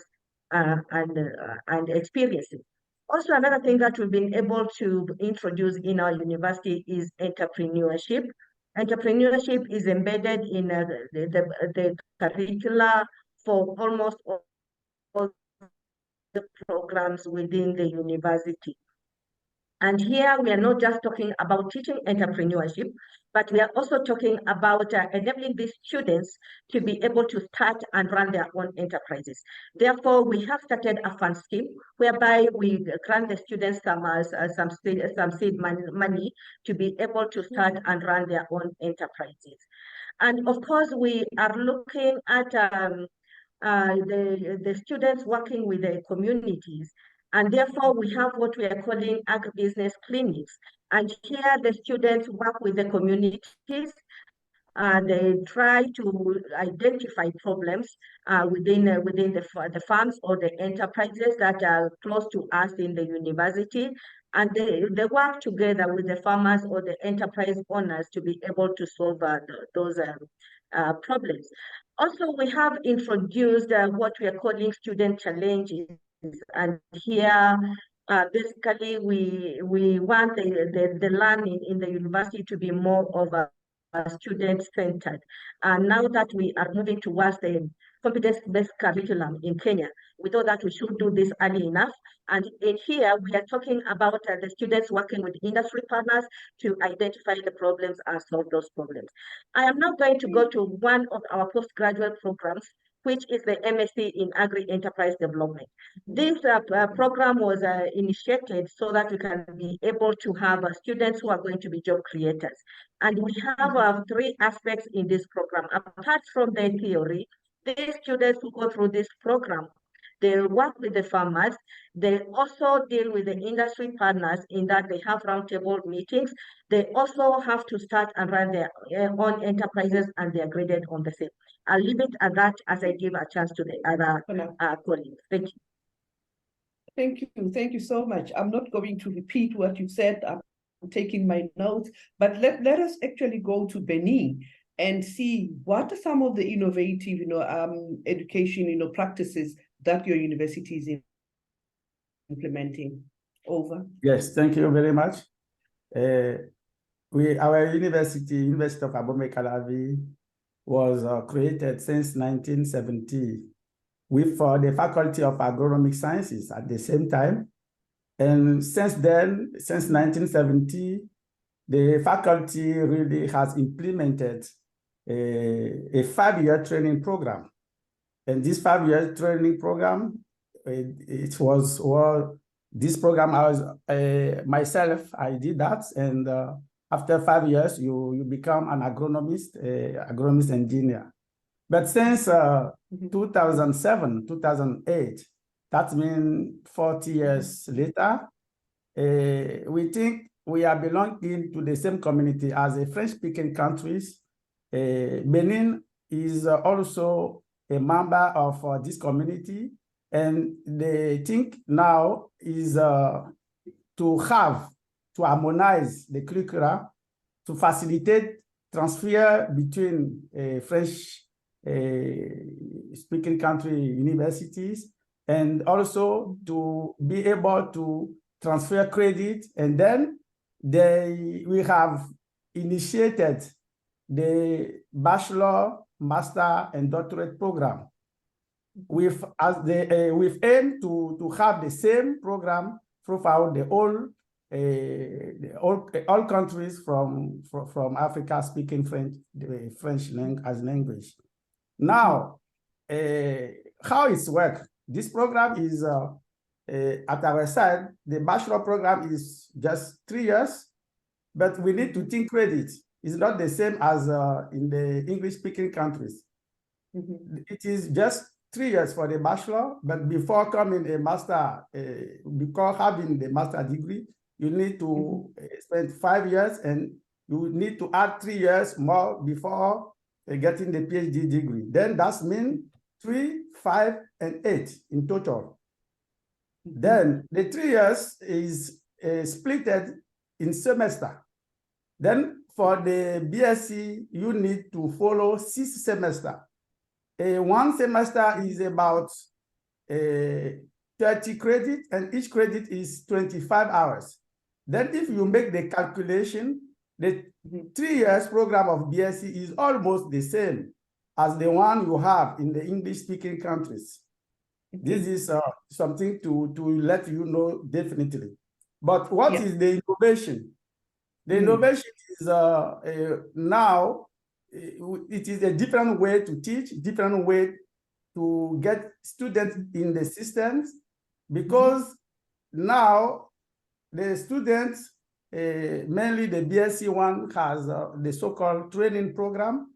and experiences. Also, another thing that we've been able to introduce in our university is entrepreneurship. Entrepreneurship is embedded in the curricula for almost all the programs within the university. And here we are not just talking about teaching entrepreneurship, but we are also talking about enabling these students to be able to start and run their own enterprises. Therefore, we have started a fund scheme whereby we grant the students some seed money to be able to start and run their own enterprises. And of course, we are looking at the students working with the communities. And therefore, we have what we are calling agribusiness clinics. And here the students work with the communities. They try to identify problems within the farms or the enterprises that are close to us in the university. And they work together with the farmers or the enterprise owners to be able to solve those problems. Also, we have introduced what we are calling student challenges. And here, basically, we want the learning in the university to be more of a student-centered. And now that we are moving towards the competence-based curriculum in Kenya, we thought that we should do this early enough. And in here, we are talking about the students working with industry partners to identify the problems and solve those problems. I am now going to go to one of our postgraduate programs, which is the MSc in Agri-Enterprise Development. This program was initiated so that we can be able to have students who are going to be job creators. And we have 3 aspects in this program. Apart from the theory, these students who go through this program, they work with the farmers. They also deal with the industry partners in that they have roundtable meetings. They also have to start and run their own enterprises, and they are graded on the same. I'll leave it at that as I give a chance to the other colleagues. Thank you. Thank you. Thank you so much. I'm not going to repeat what you said. I'm taking my notes, but let us actually go to Benin and see what are some of the innovative, education, practices that your university is implementing. Over. Yes, thank you very much. Our University of Abomey-Calavi was created since 1970 with the Faculty of Agronomic Sciences at the same time. And since then, since 1970, the faculty really has implemented a 5-year training program. And this 5-year training program, this program, myself, I did that. And after 5 years, you become an agronomist engineer. But since 2007, 2008, that means 40 years later, we think we are belonging to the same community as the French-speaking countries. Benin is also a member of this community, and the thing now is to harmonize the curricula to facilitate transfer between French-speaking country universities, and also to be able to transfer credit. And then we have initiated the bachelor, master, and doctorate program with aim to have the same program throughout all countries from Africa speaking French as language. Now, how it's work? This program is at our side. The bachelor program is just 3 years, but we need to think credit. It's not the same as in the English-speaking countries. It is just 3 years for the bachelor, but before coming a master, before having the master degree, you need to spend 5 years, and you need to add 3 years more before getting the PhD degree. Then that means 3, 5, and 8 in total. Then the 3 years is splitted in semester. Then for the BSc, you need to follow 6 semesters. One semester is about 30 credits, and each credit is 25 hours. Then if you make the calculation, the 3 years program of BSc is almost the same as the one you have in the English-speaking countries. This is something to let you know definitely. But what is the innovation? The innovation is now, it is a different way to teach, different way to get students in the systems, because now the students, mainly the BSc one, has the so-called training program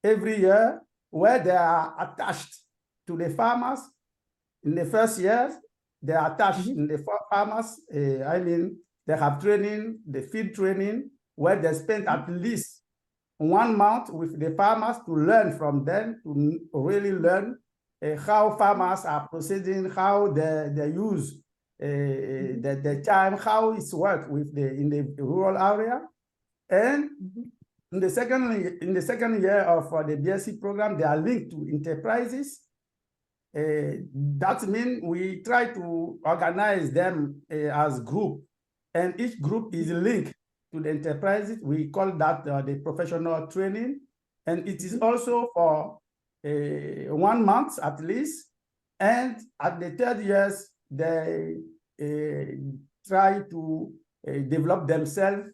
every year, where they are attached to the farmers. In the first year, they are attached in the farmers. They have training, the field training, where they spend at least 1 month with the farmers to learn from them, to really learn how farmers are proceeding, how they use the time, how it's worked in the rural area. And in the second year of the BSc program, they are linked to enterprises. That means we try to organize them as group, and each group is linked to the enterprises. We call that the professional training, and it is also for 1 month at least. And at the 3rd years, they try to develop themselves,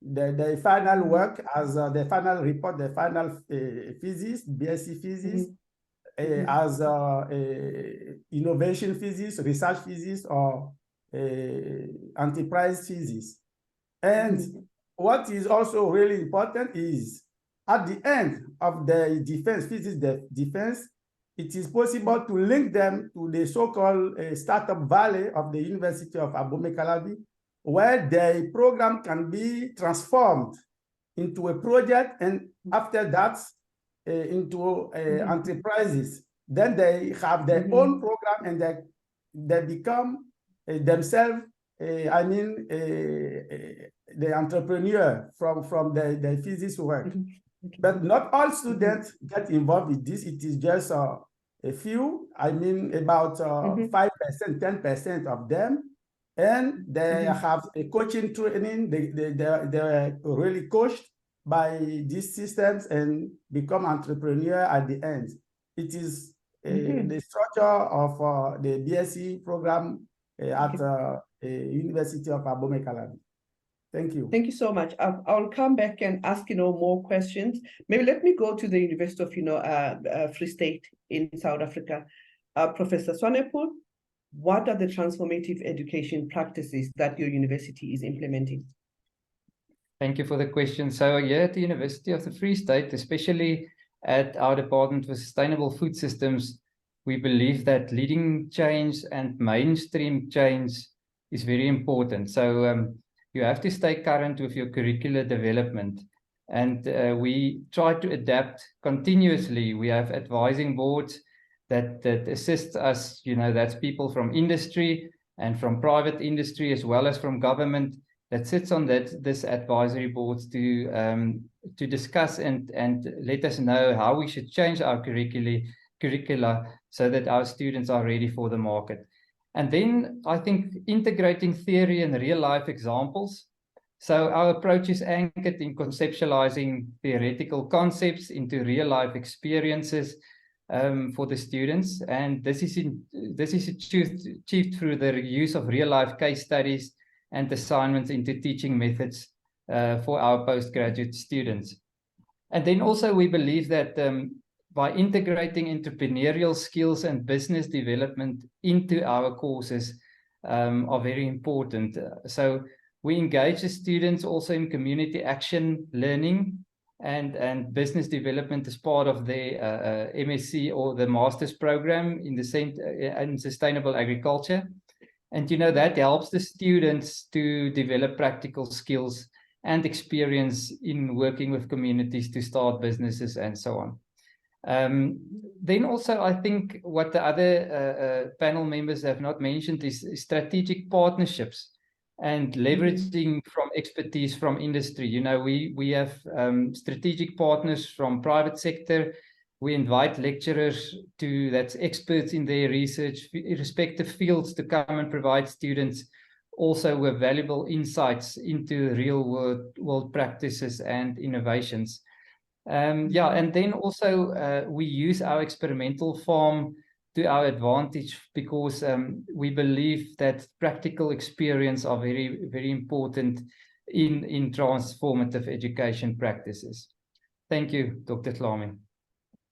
the final work as the final report, the final thesis, BSc thesis, as innovation thesis, research thesis, or enterprise thesis. And what is also really important is at the end of the defense, thesis defense, it is possible to link them to the so-called startup valley of the University of Abomey-Calavi, where the program can be transformed into a project, and after that, into enterprises. Then they have their own program, and they become themselves, the entrepreneur from the physics work. Okay. But not all students get involved with this. It is just a few, I mean about 5%, 10% of them. And they have a coaching training. They're really coached by these systems and become entrepreneur at the end. It is the structure of the BSc program at University of Abomey Calabi. Thank you. Thank you so much. I'll come back and ask, more questions. Maybe let me go to the University of, Free State in South Africa. Professor Swanepoel, what are the transformative education practices that your university is implementing? Thank you for the question. So here at the University of the Free State, especially at our Department for Sustainable Food Systems, we believe that leading change and mainstream change is very important. So you have to stay current with your curricular development. And we try to adapt continuously. We have advising boards that assist us, that's people from industry and from private industry as well as from government that sits on this advisory boards to discuss and let us know how we should change our curricula so that our students are ready for the market. And then I think integrating theory and real life examples. So our approach is anchored in conceptualizing theoretical concepts into real life experiences for the students. And this is achieved through the use of real life case studies and assignments into teaching methods for our postgraduate students. And then also we believe that by integrating entrepreneurial skills and business development into our courses are very important. So we engage the students also in community action learning and business development as part of their MSc or the master's program in sustainable agriculture. And that helps the students to develop practical skills and experience in working with communities to start businesses and so on. Then also, I think what the other panel members have not mentioned is strategic partnerships and leveraging from expertise from industry. We have strategic partners from private sector. We invite lecturers that's experts in their research, respective fields, to come and provide students also with valuable insights into real world practices and innovations. And then also we use our experimental farm to our advantage because we believe that practical experience are very, very important in transformative education practices. Thank you, Dr. Tlami.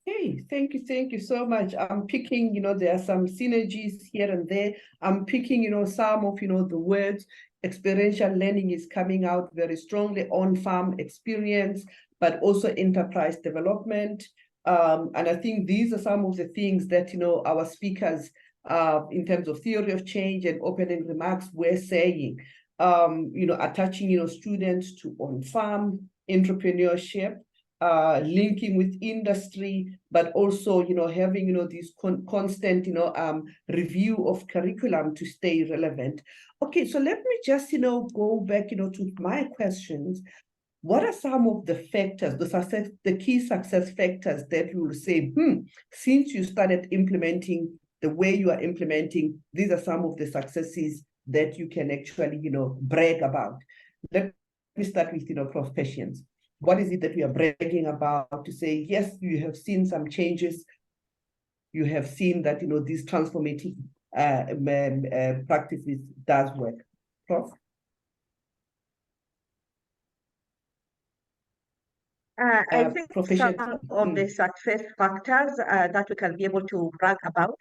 Hey, thank you so much. I'm picking, there are some synergies here and there. I'm picking, some of, the words. Experiential learning is coming out very strongly, on-farm experience, but also enterprise development. And I think these are some of the things that, our speakers, in terms of theory of change and opening remarks, were saying, attaching, students to on-farm entrepreneurship, linking with industry, but also, having, this constant, review of curriculum to stay relevant. Okay, so let me just, go back, to my questions. What are some of the factors, the key success factors that you will say, since you started implementing the way you are implementing, these are some of the successes that you can actually, brag about? Let me start with, Prof. Patience. What is it that we are bragging about to say, yes, you have seen some changes. You have seen that, these transformative practices does work. Prof? I think some of the success factors that we can be able to brag about.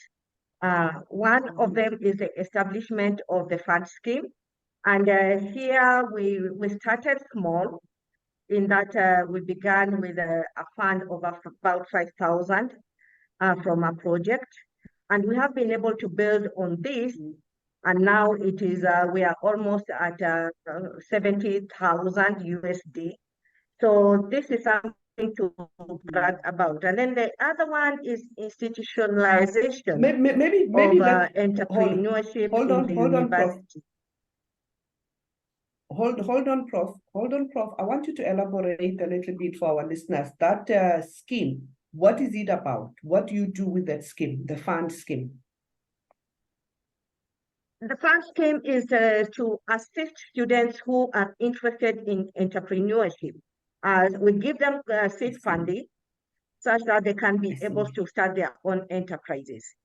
One of them is the establishment of the fund scheme. And here we started small in that we began with a fund of about 5,000 from a project. And we have been able to build on this. And now it is, we are almost at 70,000 USD. So this is something to brag about. And then the other one is institutionalization of entrepreneurship in the university. Hold on, Prof. Hold on, Prof. I want you to elaborate a little bit for our listeners. That scheme, what is it about? What do you do with that scheme, the fund scheme? The fund scheme is to assist students who are interested in entrepreneurship. We give them seed funding such that they can be able to start their own enterprises.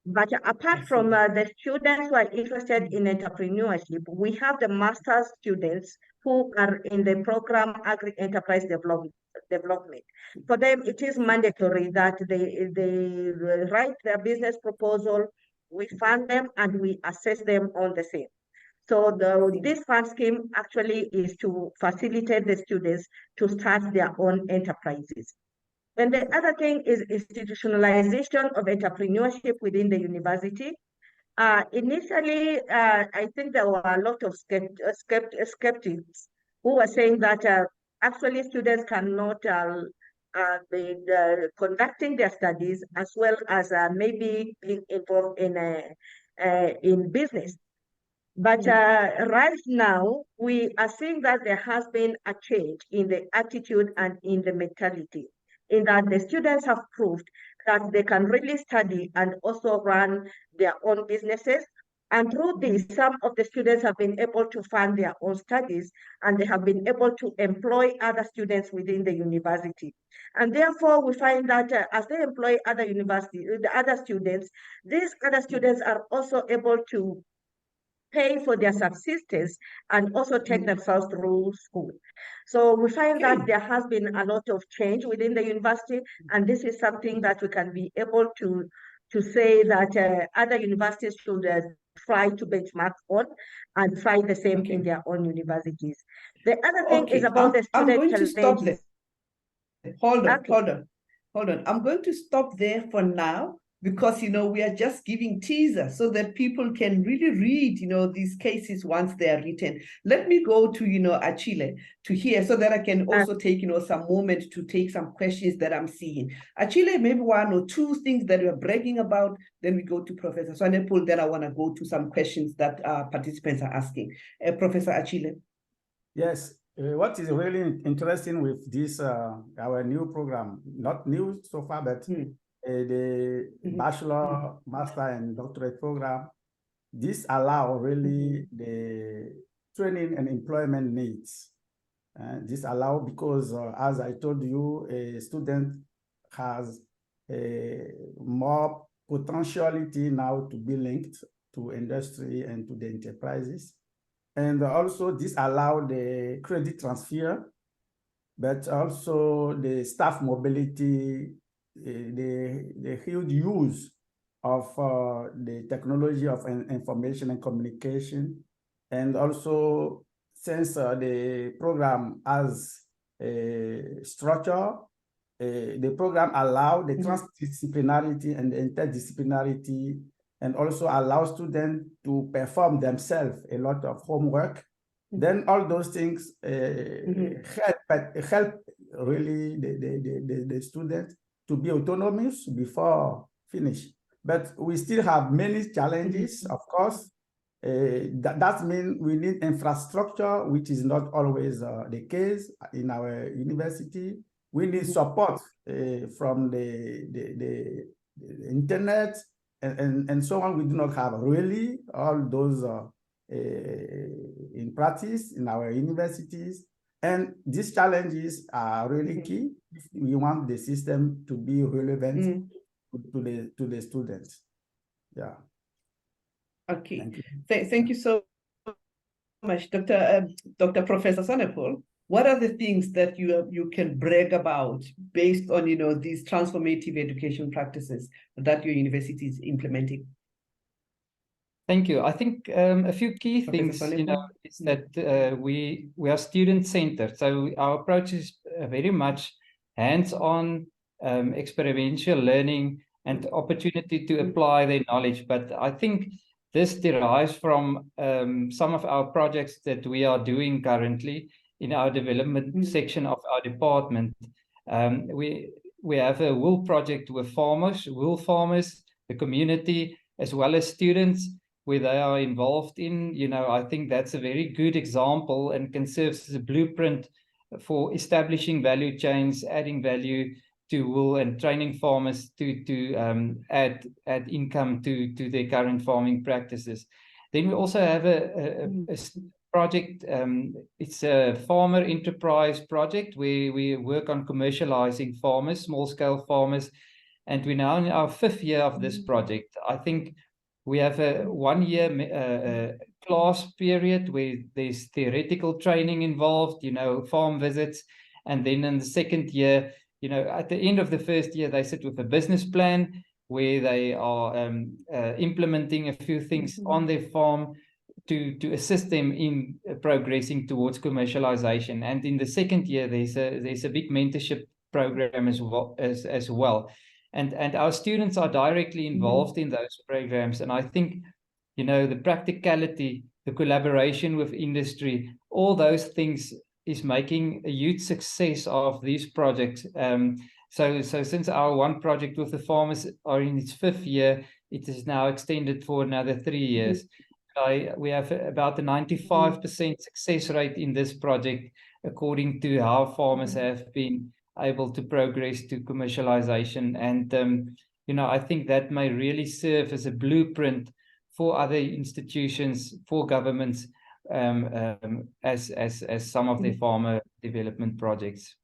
But apart from the students who are interested in entrepreneurship, we have the master's students who are in the program Agri-Enterprise Development. For them, it is mandatory that they write their business proposal, we fund them, and we assess them on the same. So this fund scheme actually is to facilitate the students to start their own enterprises. And the other thing is institutionalization of entrepreneurship within the university. Initially, I think there were a lot of skeptics who were saying that actually students cannot be conducting their studies as well as maybe being involved in business. But right now, we are seeing that there has been a change in the attitude and in the mentality, in that the students have proved that they can really study and also run their own businesses. And through this, some of the students have been able to fund their own studies, and they have been able to employ other students within the university. And therefore, we find that as they employ other students, these other students are also able to pay for their subsistence and also take themselves through school. So we find that there has been a lot of change within the university, and this is something that we can be able to say that other universities should try to benchmark on and try the same in their own universities. The other thing is about the student I'm going to stop there. Hold on, Okay. hold on. I'm going to stop there for now, because, we are just giving teasers so that people can really read, these cases once they are written. Let me go to, Achille to hear, so that I can also take, some moment to take some questions that I'm seeing. Achille, maybe one or two things that you're bragging about, then we go to Professor Swanepoel, then I want to go to some questions that participants are asking. Professor Achille. Yes. What is really interesting with this, our new program, not new so far, but the bachelor, master, and doctorate program, this allow really the training and employment needs. This allow because, as I told you, a student has more potentiality now to be linked to industry and to the enterprises. And also this allow the credit transfer, but also the staff mobility, the huge use of the technology of information and communication. And also, since the program has a structure, the program allows the transdisciplinarity and the interdisciplinarity, and also allow students to perform themselves a lot of homework. Then all those things help really the student to be autonomous before finish. But we still have many challenges, of course. That means we need infrastructure, which is not always the case in our university. We need support from the internet and so on. We do not have really all those in practice in our universities. And these challenges are really key if we want the system to be relevant to the students. Yeah. Okay. Thank you so much, Dr. Professor Swanepoel. What are the things that you can brag about based on these transformative education practices that your university is implementing? Thank you. I think a few key things, is that we are student-centered. So our approach is very much hands-on, experiential learning and opportunity to apply their knowledge. But I think this derives from some of our projects that we are doing currently in our development section of our department. We have a wool project with wool farmers, the community, as well as students. where they are involved in, I think that's a very good example and can serve as a blueprint for establishing value chains, adding value to wool, and training farmers to add income to their current farming practices. Then we also have a project. It's a farmer enterprise project where we work on commercializing farmers, small-scale farmers, and we're now in our 5th year of this project. I think we have a 1-year class period where there's theoretical training involved, farm visits. And then in the 2nd year, at the end of the 1st year, they sit with a business plan where they are implementing a few things on their farm to assist them in progressing towards commercialization. And in the 2nd year, there's a big mentorship program as well. And our students are directly involved in those programs. And I think, the practicality, the collaboration with industry, all those things is making a huge success of these projects. So since our one project with the farmers are in its 5th year, it is now extended for another 3 years. We have about a 95% success rate in this project, according to how farmers have been able to progress to commercialization. And I think that may really serve as a blueprint for other institutions, for governments, as some of their farmer development projects.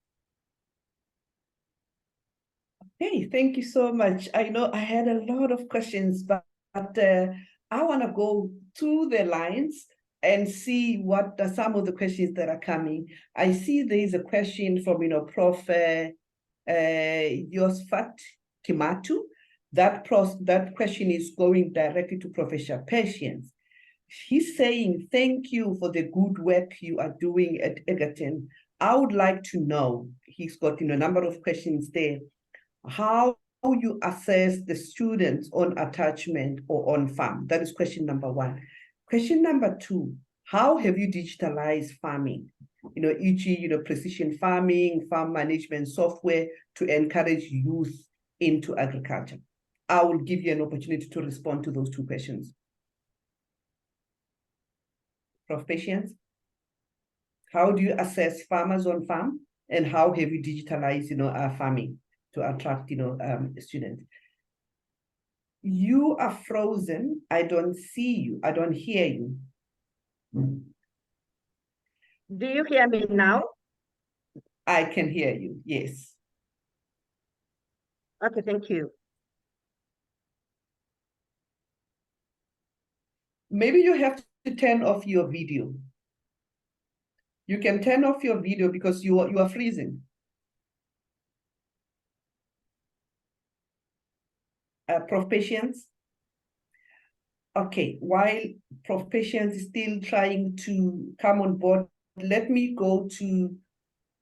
Okay, thank you so much. I know I had a lot of questions, but I want to go through the lines and see what are some of the questions that are coming. I see there is a question from, Prof. Yosfat Timatu. That question is going directly to Professor Patience. He's saying, thank you for the good work you are doing at Egerton. I would like to know, he's got a number of questions there, how you assess the students on attachment or on farm. That is question number 1. Question number 2, how have you digitalized farming? E.g., precision farming, farm management software to encourage youth into agriculture. I will give you an opportunity to respond to those 2 questions. Prof. Patience, how do you assess farmers on farm, and how have you digitalized, farming to attract, students? You are frozen. I don't see you. I don't hear you. Do you hear me now? I can hear you, yes. Okay, thank you. Maybe you have to turn off your video. You can turn off your video because you are freezing. Prof. Patience? Okay, while Prof. Patience is still trying to come on board, let me go to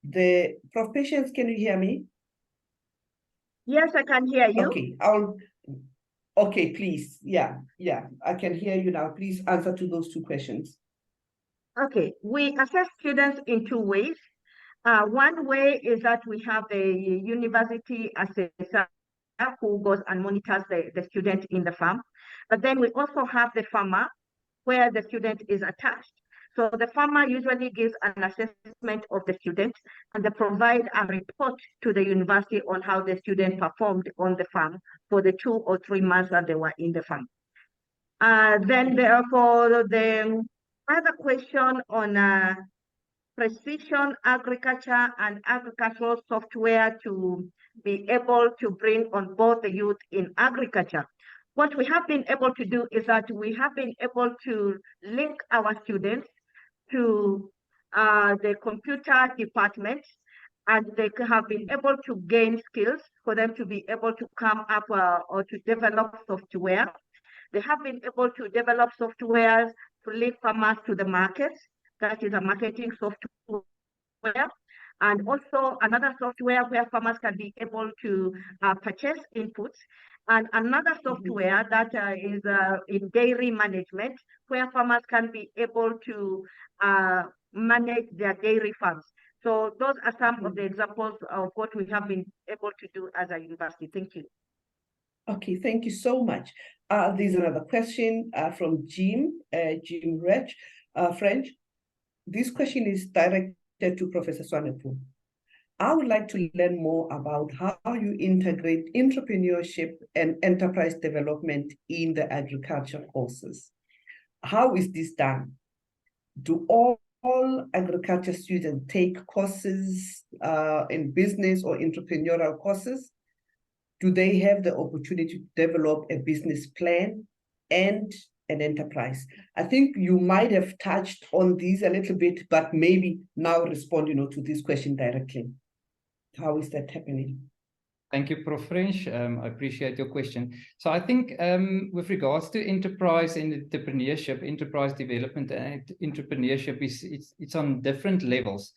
the Prof. Patience. Can you hear me? Yes, I can hear you. Okay, okay, please. Yeah, I can hear you now. Please answer to those 2 questions. Okay, we assess students in 2 ways. One way is that we have a university assessor who goes and monitors the student in the farm. But then we also have the farmer where the student is attached. So the farmer usually gives an assessment of the student, and they provide a report to the university on how the student performed on the farm for the 2 or 3 months that they were in the farm. Then therefore, the other question on precision agriculture and agricultural software to be able to bring on board the youth in agriculture. What we have been able to do is that we have been able to link our students to the computer department, and they have been able to gain skills for them to be able to come up or to develop software. They have been able to develop software to link farmers to the markets. That is a marketing software. And also another software where farmers can be able to purchase inputs. And another software that is in dairy management, where farmers can be able to manage their dairy farms. So those are some of the examples of what we have been able to do as a university. Thank you. Okay, thank you so much. There's another question from Jim French. This question is directed to Professor Swanepoel. I would like to learn more about how you integrate entrepreneurship and enterprise development in the agriculture courses. How is this done? Do all agriculture students take courses in business or entrepreneurial courses? Do they have the opportunity to develop a business plan and an enterprise? I think you might have touched on these a little bit, but maybe now respond, to this question directly. How is that happening? Thank you, Prof. French. I appreciate your question. So I think with regards to enterprise and entrepreneurship, enterprise development and entrepreneurship, it's on different levels.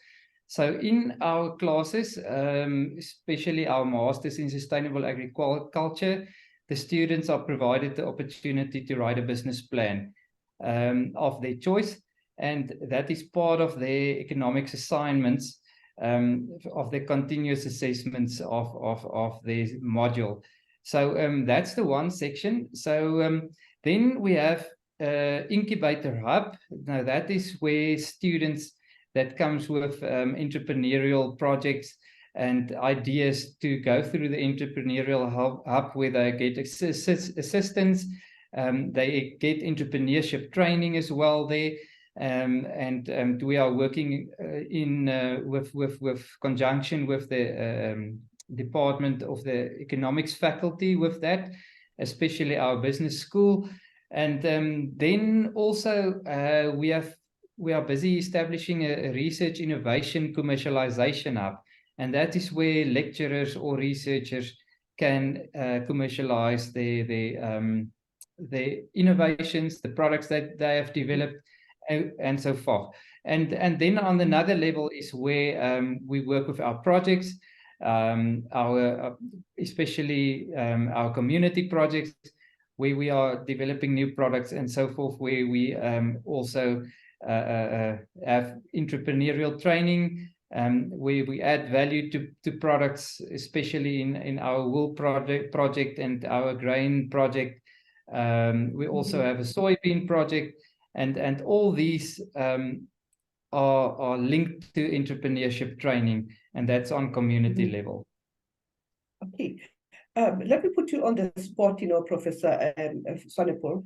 So in our classes, especially our Masters in Sustainable Agriculture, the students are provided the opportunity to write a business plan of their choice. And that is part of their economics assignments, of the continuous assessments of their module. So that's the one section. So then we have Incubator Hub. Now that is where students that comes with entrepreneurial projects and ideas to go through the entrepreneurial hub where they get assistance. They get entrepreneurship training as well there. And we are working with conjunction with the Department of the Economics faculty with that, especially our business school. And then also we are busy establishing a research innovation commercialization hub, and that is where lecturers or researchers can commercialize their innovations, the products that they have developed, and so forth. And then on another level is where we work with our projects, especially our community projects, where we are developing new products and so forth, where we also have entrepreneurial training, where we add value to products, especially in our wool project and our grain project. We also have a soybean project, and all these are linked to entrepreneurship training, and that's on community level. Okay, let me put you on the spot, Professor Swanepoel.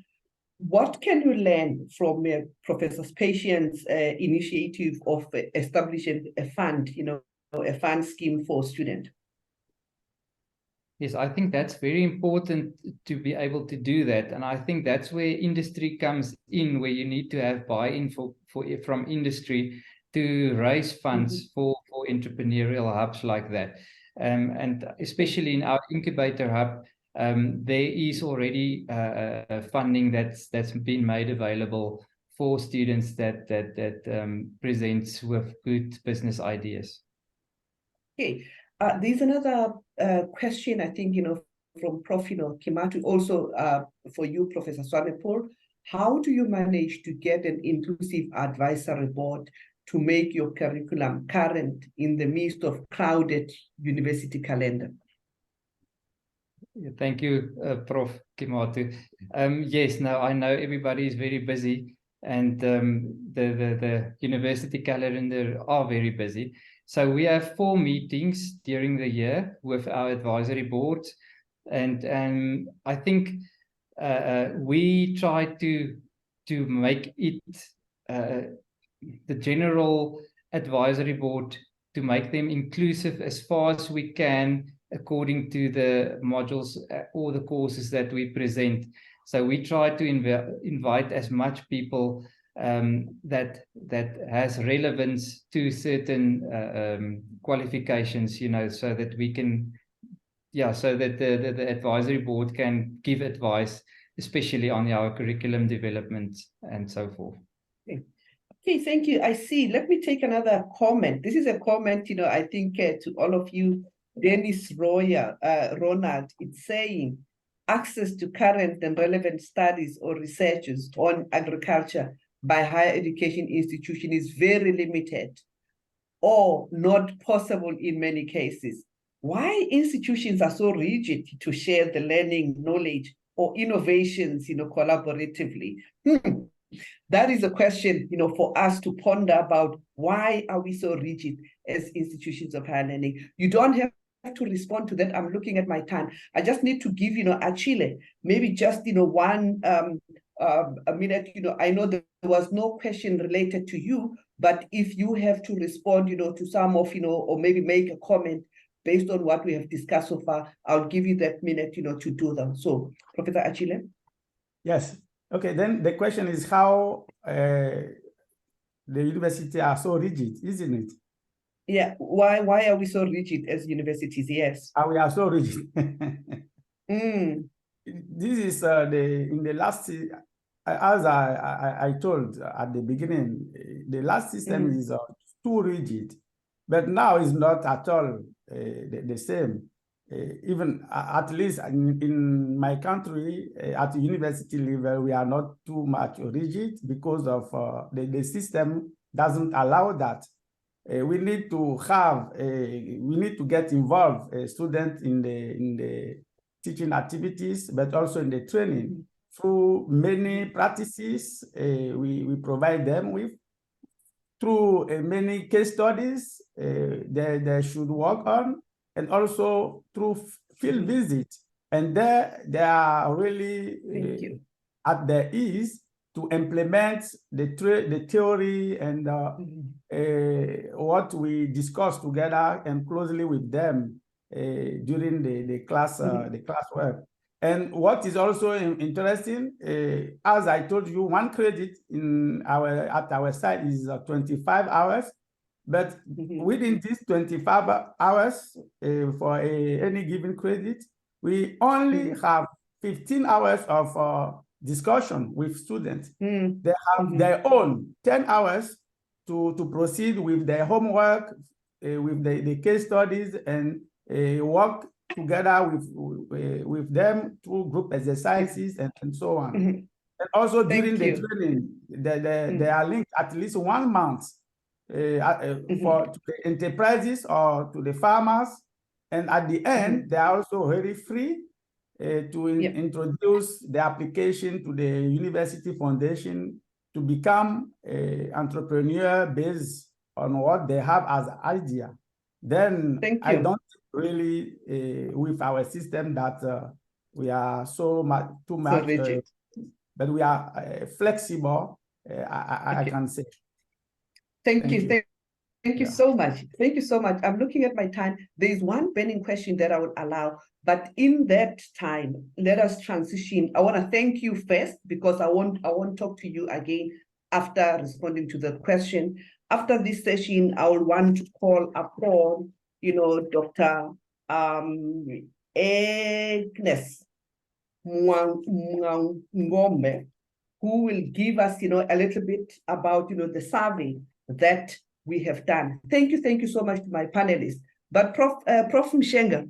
What can you learn from Professor Patient's initiative of establishing a fund, a fund scheme for students? Yes, I think that's very important to be able to do that. And I think that's where industry comes in, where you need to have buy-in from industry to raise funds for entrepreneurial hubs like that. And especially in our incubator hub, there is already funding that's been made available for students that presents with good business ideas. Okay, there's another question, I think, from Prof. Kimatu, also for you, Professor Swanepoel. How do you manage to get an inclusive advisory board to make your curriculum current in the midst of crowded university calendar? Thank you, Prof. Kimatu. Yes, now I know everybody is very busy, and the university calendar are very busy. So we have 4 meetings during the year with our advisory boards, and I think we try to make it the general advisory board, to make them inclusive as far as we can, according to the modules or the courses that we present. So we try to invite as much people that has relevance to certain qualifications, so that we can, so that the advisory board can give advice, especially on our curriculum development and so forth. Okay, thank you. I see. Let me take another comment. This is a comment, I think to all of you. Dennis Ronald, it's saying access to current and relevant studies or researches on agriculture by higher education institution is very limited or not possible in many cases. why institutions are so rigid to share the learning, knowledge, or innovations, collaboratively. That is a question, for us to ponder about why are we so rigid as institutions of higher learning. You don't have to respond to that. I'm looking at my time. I just need to give, Achille, maybe just, one a minute. I know there was no question related to you, but if you have to respond, to some of, or maybe make a comment based on what we have discussed so far, I'll give you that minute, to do that. So, Professor Achille? Yes. Okay, then the question is how the university are so rigid, isn't it? Yeah, why are we so rigid as universities? Yes. We are so rigid. This is in the last, as I told at the beginning, the last system is too rigid, but now it's not at all the same. Even at least in my country, at the university level, we are not too much rigid because of the system doesn't allow that. We need to have, we need to get involved students in the teaching activities, but also in the training through many practices we provide them with, through many case studies they should work on, and also through field visits. And there they are really at their ease to implement the theory and what we discuss together and closely with them during the class work. And what is also interesting, as I told you, one credit at our site is 25 hours, but within these 25 hours for any given credit, we only have 15 hours of discussion with students. They have their own 10 hours to proceed with their homework, with the case studies, and work together with them through group exercises and so on. And also during the training, they are linked at least 1 month for to the enterprises or to the farmers. And at the end, they are also very free to introduce the application to the university foundation to become an entrepreneur based on what they have as idea. Then I don't really with our system that we are so much too much, but we are flexible. I can say. Thank you. Thank you so much. Thank you so much. I'm looking at my time. There is one burning question that I would allow, but in that time, let us transition. I want to thank you first because I won't talk to you again after responding to the question. After this session, I will want to call upon, Dr. Agnes Ngombe, who will give us, a little bit about, the survey that we have done. Thank you so much to my panelists. But Prof Mshenga,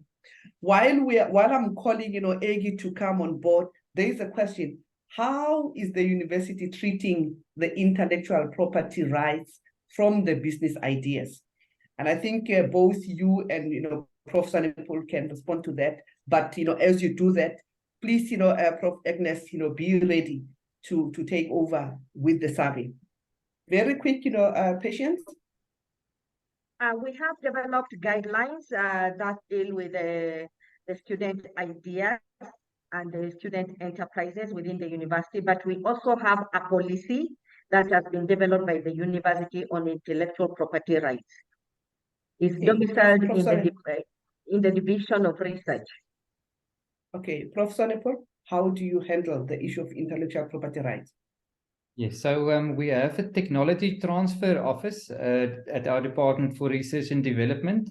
while I'm calling, Egi to come on board, there is a question. How is the university treating the intellectual property rights from the business ideas? And I think both you and, Prof Sanipul can respond to that. But, as you do that, please, Prof Agnes, be ready to take over with the survey. Very quick, Patience. We have developed guidelines that deal with the student ideas and the student enterprises within the university, but we also have a policy that has been developed by the university on intellectual property rights. It's domiciled in the division of research. Okay, Prof. Sanipur, how do you handle the issue of intellectual property rights? Yes, so we have a technology transfer office at our Department for Research and Development,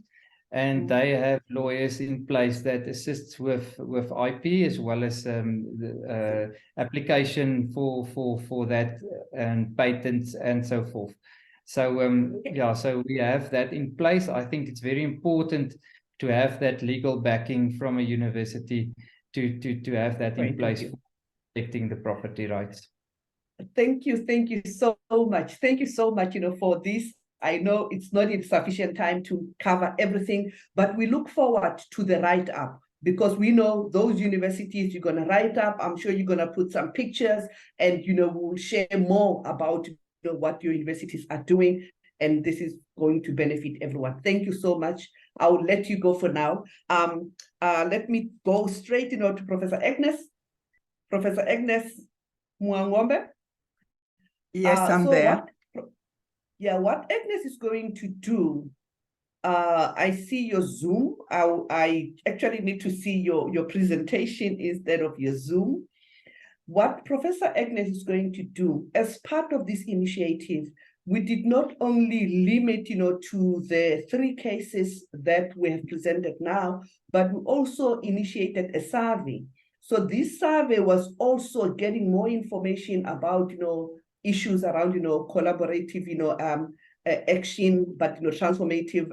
and they have lawyers in place that assists with IP as well as the application for that and patents and so forth. So yeah, so we have that in place. I think it's very important to have that legal backing from a university to have that in place for protecting the property rights. Thank you so much. Thank you so much, for this I know it's not in sufficient time to cover everything, but we look forward to the write-up because we know those universities you're going to write up. I'm sure you're going to put some pictures and, we'll share more about what your universities are doing. And this is going to benefit everyone. Thank you so much. I will let you go for now. Let me go straight to Professor Agnes. Professor Agnes Mwangombe. Yes, I'm there. What Agnes is going to do, I see your Zoom. I actually need to see your presentation instead of your Zoom. What Professor Agnes is going to do as part of this initiative, we did not only limit, to the 3 cases that we have presented now, but we also initiated a survey. So this survey was also getting more information about, issues around, collaborative, action, but, transformative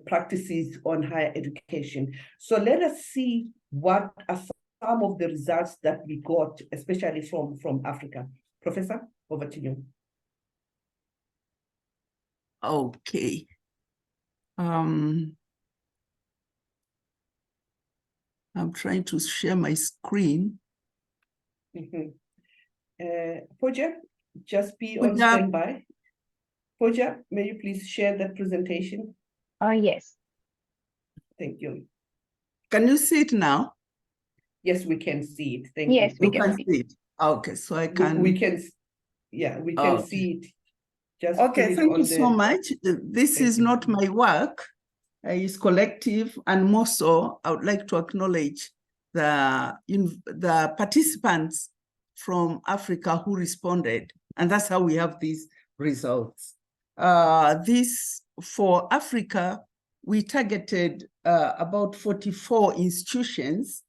practices on higher education. So let us see what are some of the results that we got, especially from Africa. Professor, over to you. Okay. I'm trying to share my screen. Pooja, just be on standby. Pooja, may you please share that presentation? Yes. Thank you. Can you see it now? Yes, we can see it. Thank Yes, you. we can see it. Okay, so I can. We can, we can see it. Just okay, thank you so much. This is not my work. It's collective, and more so, I would like to acknowledge the participants from Africa who responded, and that's how we have these results. For Africa, we targeted about 44 institutions,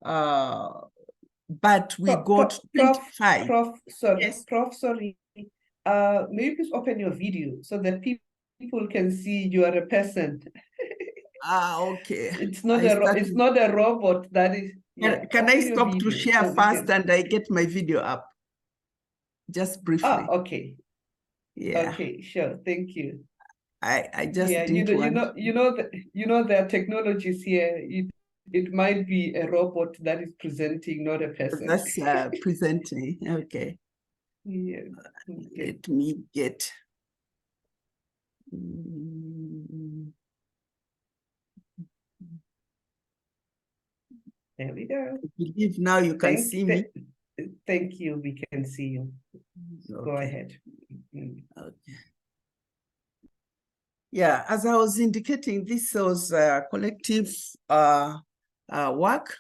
but we got 25. Prof, sorry, yes. Prof, sorry. May you please open your video so that people can see you are a person. Okay. It's not a robot that is. Yeah. Can I stop to share first and I get my video up? Just briefly. Okay. Yeah. Okay, sure. Thank you. I just didn't want... there are technologies here. It might be a robot that is presenting, not a person. That's presenting. Okay. Yeah. Let me get. There we go. I believe now you can see me. Thank you. We can see you. Okay. Go ahead. Okay. Yeah, as I was indicating, this was collective work,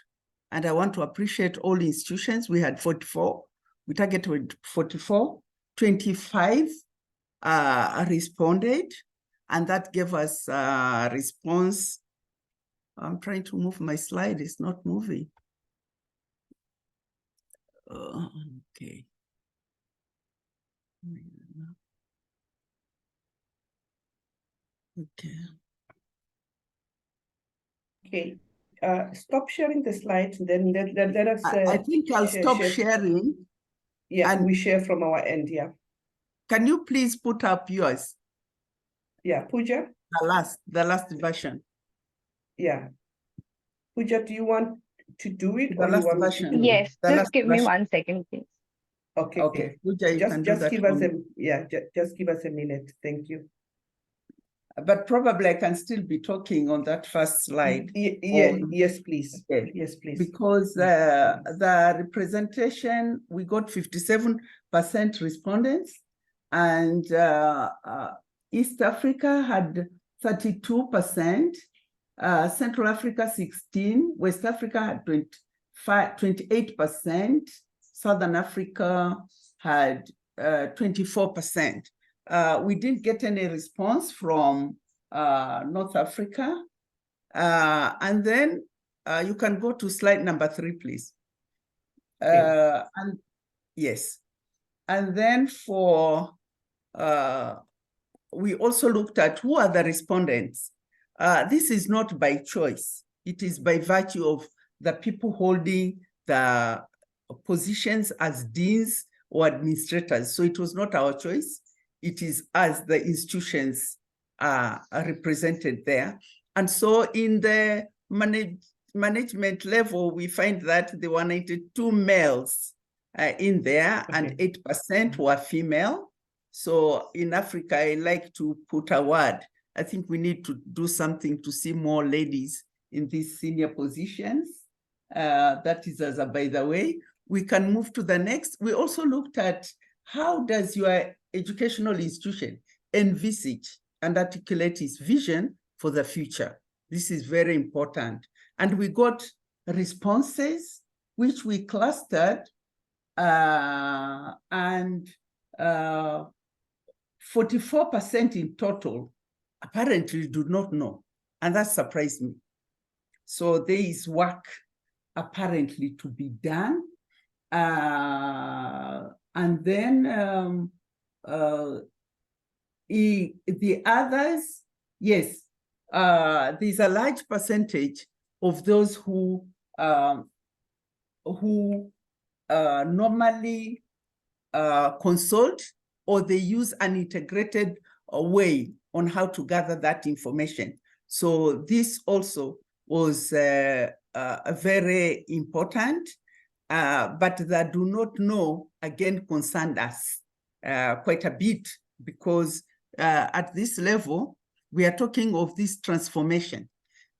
and I want to appreciate all institutions. We had 44. We targeted 44. 25 responded, and that gave us a response. I'm trying to move my slide. It's not moving. Okay. Okay. Okay. Stop sharing the slides, then let us. I think I'll stop sharing. Yeah, and we share from our end. Yeah. Can you please put up yours? Yeah, Pooja. The last version. Yeah. Pooja, do you want to do it, the or last you want version? Me to do yes, it? just give me 1 second, please. Okay. Okay. Pooja, you can do that give us just give us a minute. Thank you. But probably I can still be talking on that first slide. Yes, please. Okay. Yes, please. Because the representation, we got 57% respondents, and East Africa had 32%, Central Africa 16%, West Africa had 28%, Southern Africa had 24%. We didn't get any response from North Africa. And then you can go to slide number 3, please. And yes. And then for, we also looked at who are the respondents. This is not by choice. It is by virtue of the people holding the positions as deans or administrators. So it was not our choice. it is as the institutions are represented there. And so in the management level, we find that there were 92 males in there, and 8% were female. So in Africa, I like to put a word. I think we need to do something to see more ladies in these senior positions. That is as a by the way. We can move to the next. We also looked at how does your educational institution envisage and articulate its vision for the future. This is very important. And we got responses, which we clustered, and 44% in total apparently do not know. And that surprised me. So there is work apparently to be done. And then the others, yes, there's a large percentage of those who normally consult, or they use an integrated way on how to gather that information. So this also was very important, but that do not know, again, concerned us quite a bit, because at this level, we are talking of this transformation.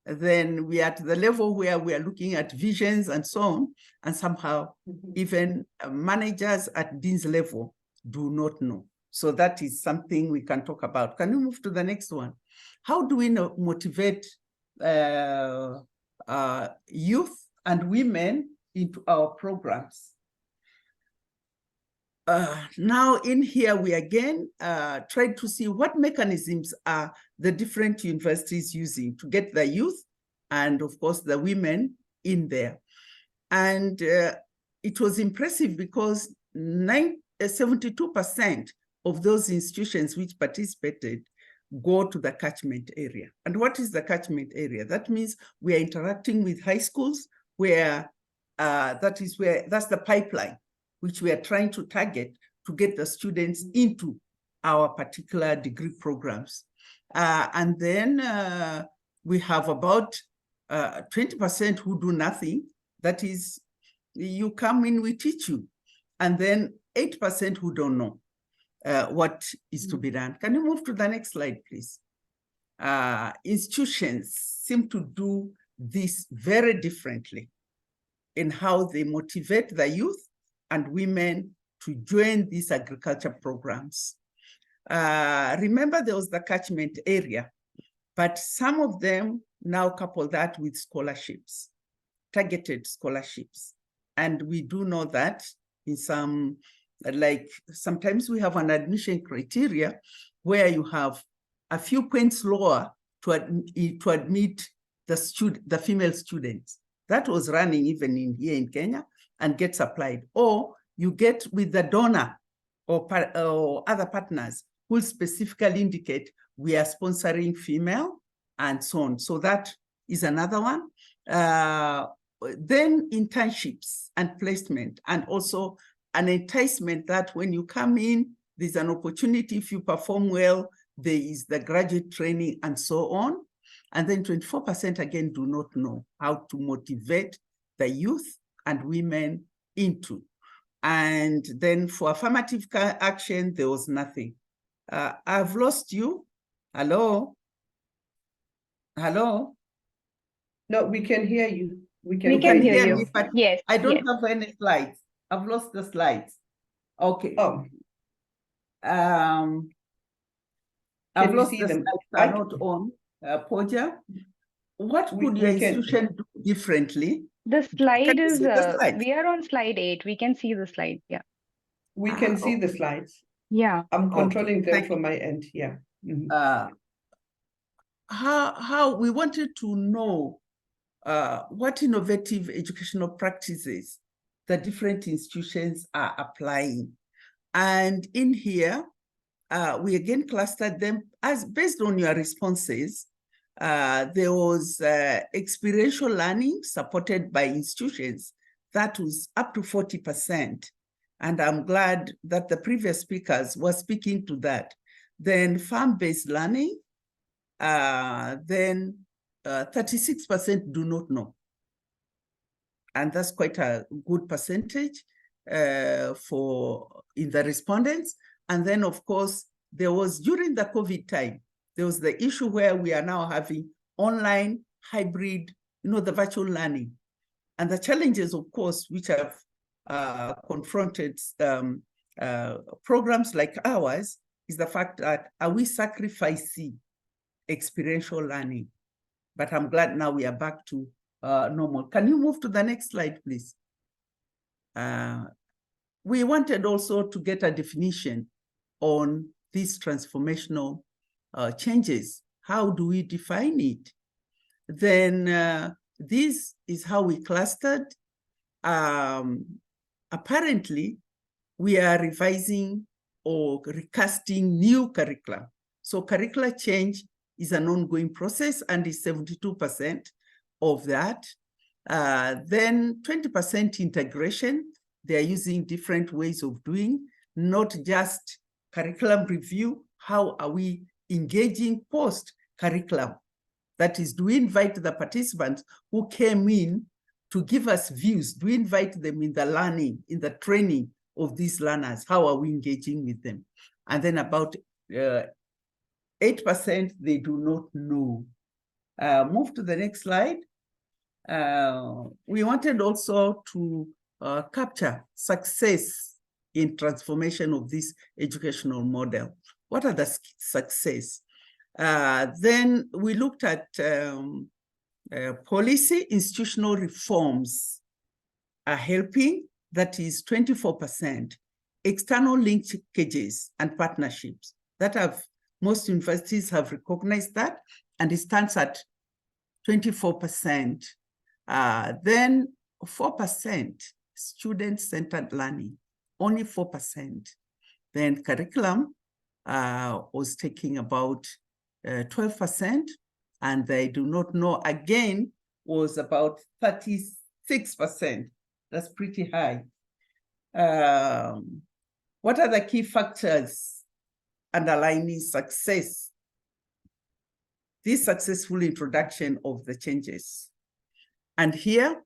Then we are at the level where we are looking at visions and so on, and somehow even managers at dean's level do not know. So that is something we can talk about. Can you move to the next one? How do we motivate youth and women into our programs? Now in here, we again tried to see what mechanisms are the different universities using to get the youth and of course the women in there. And it was impressive because 72% of those institutions which participated go to the catchment area. And what is the catchment area? That means we are interacting with high schools where that's the pipeline which we are trying to target to get the students into our particular degree programs. And then we have about 20% who do nothing. That is, you come in, we teach you. And then 8% who don't know what is to be done. Can you move to the next slide, please? Institutions seem to do this very differently in how they motivate the youth and women to join these agriculture programs. Remember, there was the catchment area, but some of them now couple that with scholarships, targeted scholarships. And we do know that in some, like sometimes we have an admission criteria where you have a few points lower to admit the female students. That was running even here in Kenya and gets applied. Or you get with the donor or other partners who will specifically indicate we are sponsoring female and so on. So that is another one. Then internships and placement, and also an enticement that when you come in, there's an opportunity. If you perform well, there is the graduate training and so on. And then 24% again do not know how to motivate the youth and women into. And then for affirmative action, there was nothing. I've lost you. Hello? Hello? No, we can hear you. We can hear you. Me, but Yes. I don't have any slides. I've lost the slides. Okay. Oh. I've lost the slides. Are not on. Pooja, what could your institution do differently? The slide is, the we are on slide 8. We can see the slide. Yeah. We can see the slides. Yeah. I'm controlling them from my end. Yeah. Mm-hmm. How we wanted to know what innovative educational practices the different institutions are applying. And in here, we again clustered them as based on your responses. There was experiential learning supported by institutions that was up to 40%. And I'm glad that the previous speakers were speaking to that. Then farm-based learning, then 36% do not know. And that's quite a good percentage in the respondents. And then, of course, there was, during the COVID time, there was the issue where we are now having online, hybrid, the virtual learning. And the challenges, of course, which have confronted programs like ours is the fact that are we sacrificing experiential learning? But I'm glad now we are back to normal. Can you move to the next slide, please? We wanted also to get a definition on these transformational changes. How do we define it? Then this is how we clustered. Apparently, we are revising or recasting new curriculum. So curricular change is an ongoing process and is 72% of that. Then 20% integration. They are using different ways of doing, not just curriculum review. How are we engaging post-curriculum? That is, do we invite the participants who came in to give us views? Do we invite them in the learning, in the training of these learners? How are we engaging with them? And then about 8%, they do not know. Move to the next slide. We wanted also to capture success in transformation of this educational model. What are the success? Then we looked at policy institutional reforms are helping, that is 24%. External linkages and partnerships that have, most universities have recognized that, and it stands at 24%. Then 4% student-centered learning, only 4%. Then curriculum was taking about 12%, and they do not know, again, was about 36%. That's pretty high. What are the key factors underlining success? This successful introduction of the changes. And here,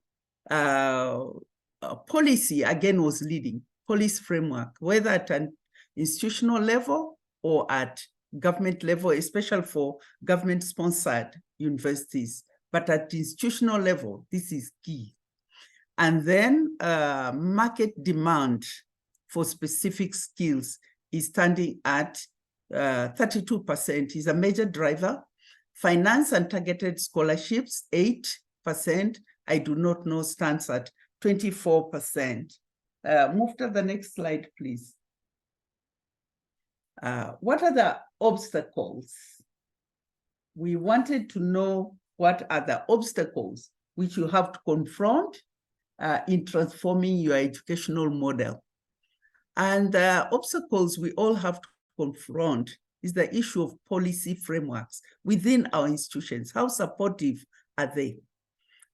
policy, again, was leading. Policy framework, whether at an institutional level or at government level, especially for government-sponsored universities. But at institutional level, this is key. And then market demand for specific skills is standing at 32%, is a major driver. Finance and targeted scholarships, 8%. I do not know, stands at 24%. Move to the next slide, please. What are the obstacles? We wanted to know what are the obstacles which you have to confront in transforming your educational model. And the obstacles we all have to confront is the issue of policy frameworks within our institutions. How supportive are they?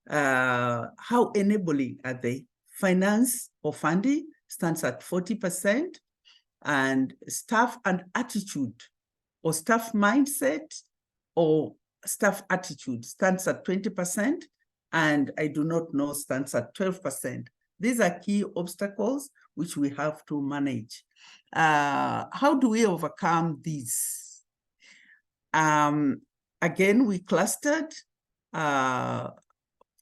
How enabling are they? Finance or funding stands at 40%, and staff and attitude or staff mindset or staff attitude stands at 20%, and I do not know stands at 12%. These are key obstacles which we have to manage. How do we overcome these? Again, we clustered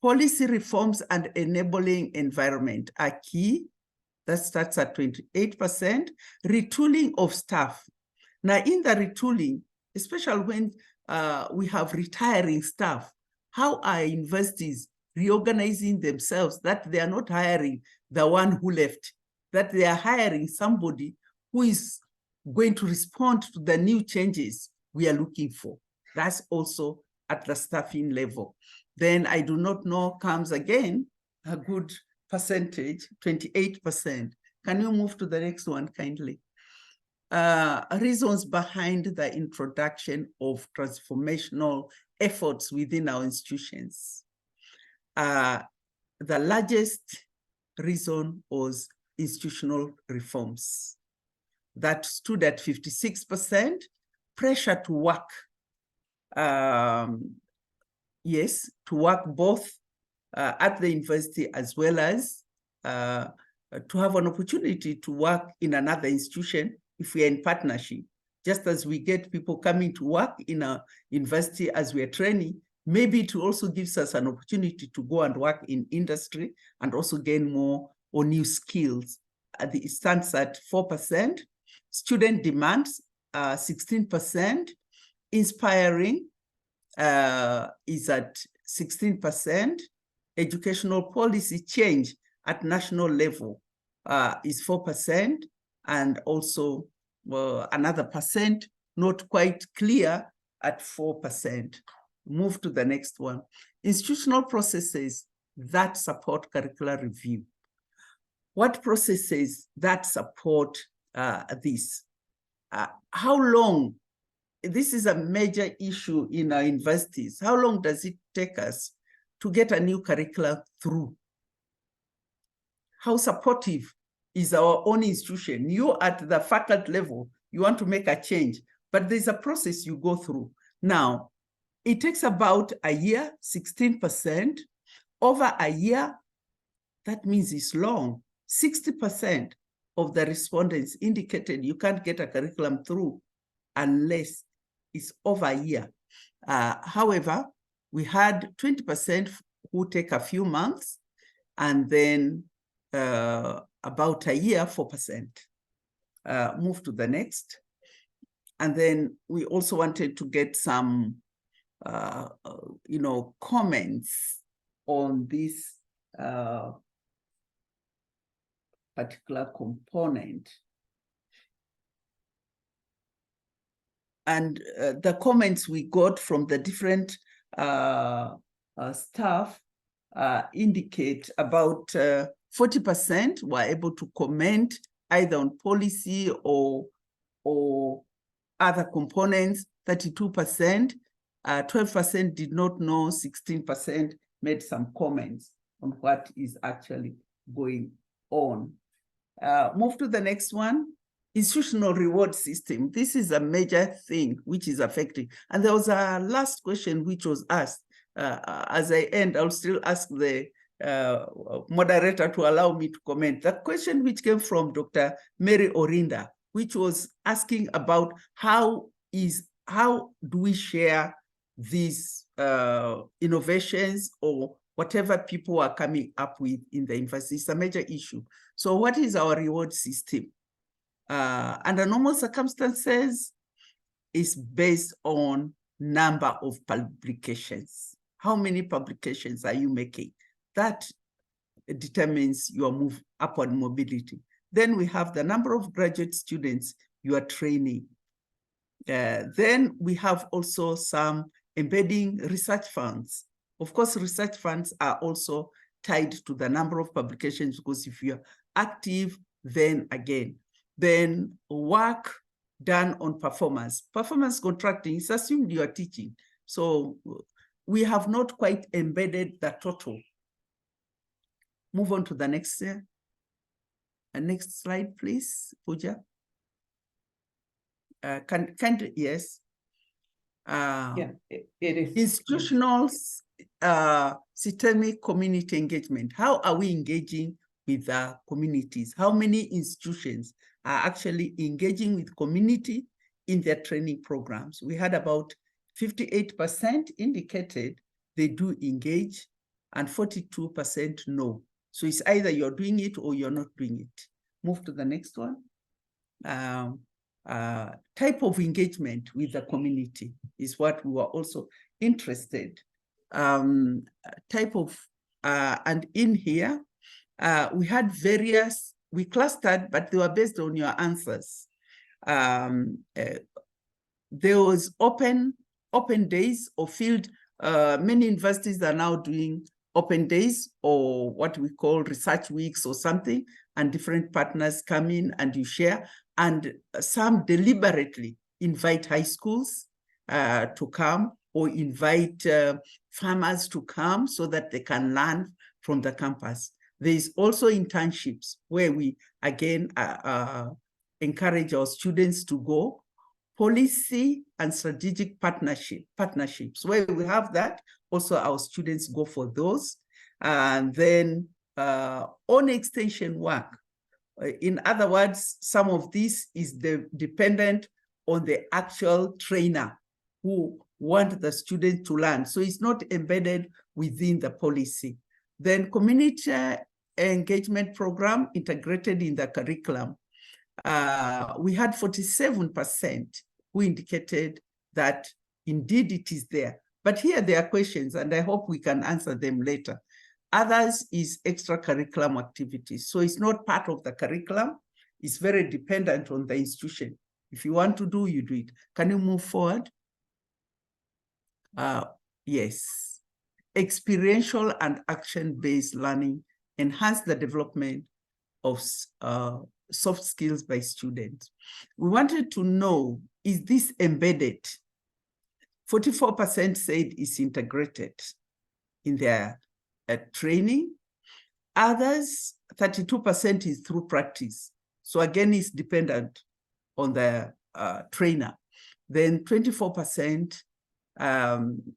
policy reforms and enabling environment are key. That starts at 28%. Retooling of staff. Now, in the retooling, especially when we have retiring staff, how are universities reorganizing themselves that they are not hiring the one who left, that they are hiring somebody who is going to respond to the new changes we are looking for? That's also at the staffing level. Then I do not know comes again a good percentage, 28%. Can you move to the next one kindly? Reasons behind the introduction of transformational efforts within our institutions. The largest reason was institutional reforms. That stood at 56%. Pressure to work, yes, to work both at the university as well as to have an opportunity to work in another institution if we are in partnership. Just as we get people coming to work in a university as we are training, maybe it also gives us an opportunity to go and work in industry and also gain more or new skills. It stands at 4%. Student demands, 16%. Inspiring is at 16%. Educational policy change at national level is 4%, and also another percent not quite clear at 4%. Move to the next one. Institutional processes that support curricular review. What processes that support this? How long? This is a major issue in our universities. How long does it take us to get a new curriculum through? How supportive is our own institution? You at the faculty level, you want to make a change, but there's a process you go through. Now, it takes about a year, 16%. Over a year, that means it's long. 60% of the respondents indicated you can't get a curriculum through unless it's over a year. However, we had 20% who take a few months, and then about a year, 4%. Move to the next. And then we also wanted to get some, comments on this particular component. And the comments we got from the different staff indicate about 40% were able to comment either on policy or other components, 32%, 12% did not know, 16% made some comments on what is actually going on. Move to the next one. Institutional reward system. This is a major thing which is affecting. And there was a last question which was asked. As I end, I'll still ask the moderator to allow me to comment. The question which came from Dr. Mary Orinda, which was asking about how do we share these innovations or whatever people are coming up with in the university. It's a major issue. So what is our reward system? Under normal circumstances, is based on number of publications. How many publications are you making? That determines your upward mobility. Then we have the number of graduate students you are training. Then we have also some embedding research funds. Of course, research funds are also tied to the number of publications, because if you're active, then again, then work done on performance. Performance contracting is assumed you are teaching. So we have not quite embedded the total. Move on to the next next slide, please, Pooja. Yes. Yeah, it is. Institutional systemic community engagement. How are we engaging with the communities? How many institutions are actually engaging with community in their training programs? We had about 58% indicated they do engage, and 42% no. So it's either you're doing it or you're not doing it. Move to the next one. Type of engagement with the community is what we were also interested. Type of, and in here, we had various, we clustered, but they were based on your answers. There was open days or field. Many universities are now doing open days, or what we call research weeks or something, and different partners come in and you share. And some deliberately invite high schools to come, or invite farmers to come so that they can learn from the campus. There's also internships where we, again, encourage our students to go. Policy and strategic partnerships, where we have that, also our students go for those. And then on extension work. In other words, some of this is dependent on the actual trainer who want the student to learn. So it's not embedded within the policy. Then community engagement program integrated in the curriculum. We had 47% who indicated that indeed it is there. But here there are questions, and I hope we can answer them later. Others is extracurriculum activities. So it's not part of the curriculum. It's very dependent on the institution. If you want to do, you do it. Can you move forward? Yes. Experiential and action-based learning enhance the development of soft skills by students. We wanted to know, is this embedded? 44% said it's integrated in their training. Others, 32% is through practice. So again, it's dependent on the trainer. Then 24%,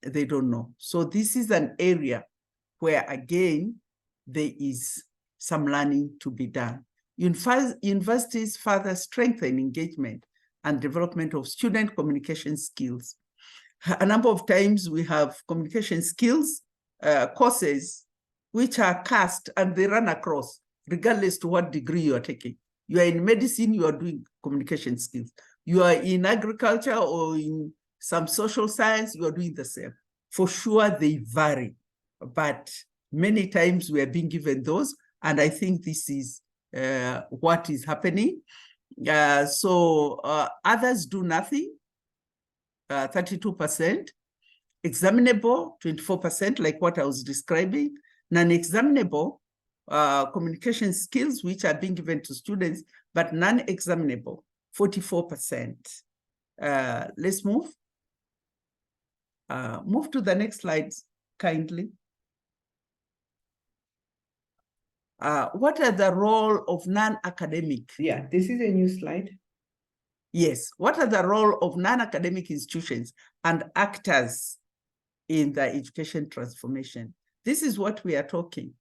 they don't know. So this is an area where, again, there is some learning to be done. Universities further strengthen engagement and development of student communication skills. A number of times we have communication skills courses which are cast and they run across, regardless to what degree you are taking. You are in medicine, you are doing communication skills. You are in agriculture or in some social science, you are doing the same. For sure, they vary, but many times we are being given those, and I think this is what is happening. Others do nothing, 32%. Examinable, 24%, like what I was describing. Non-examinable, communication skills which are being given to students, but non-examinable, 44%. Let's move. Move to the next slide, kindly. What are the role of non-academic? Yeah, this is a new slide. Yes, what are the role of non-academic institutions and actors in the education transformation? This is what we are talking.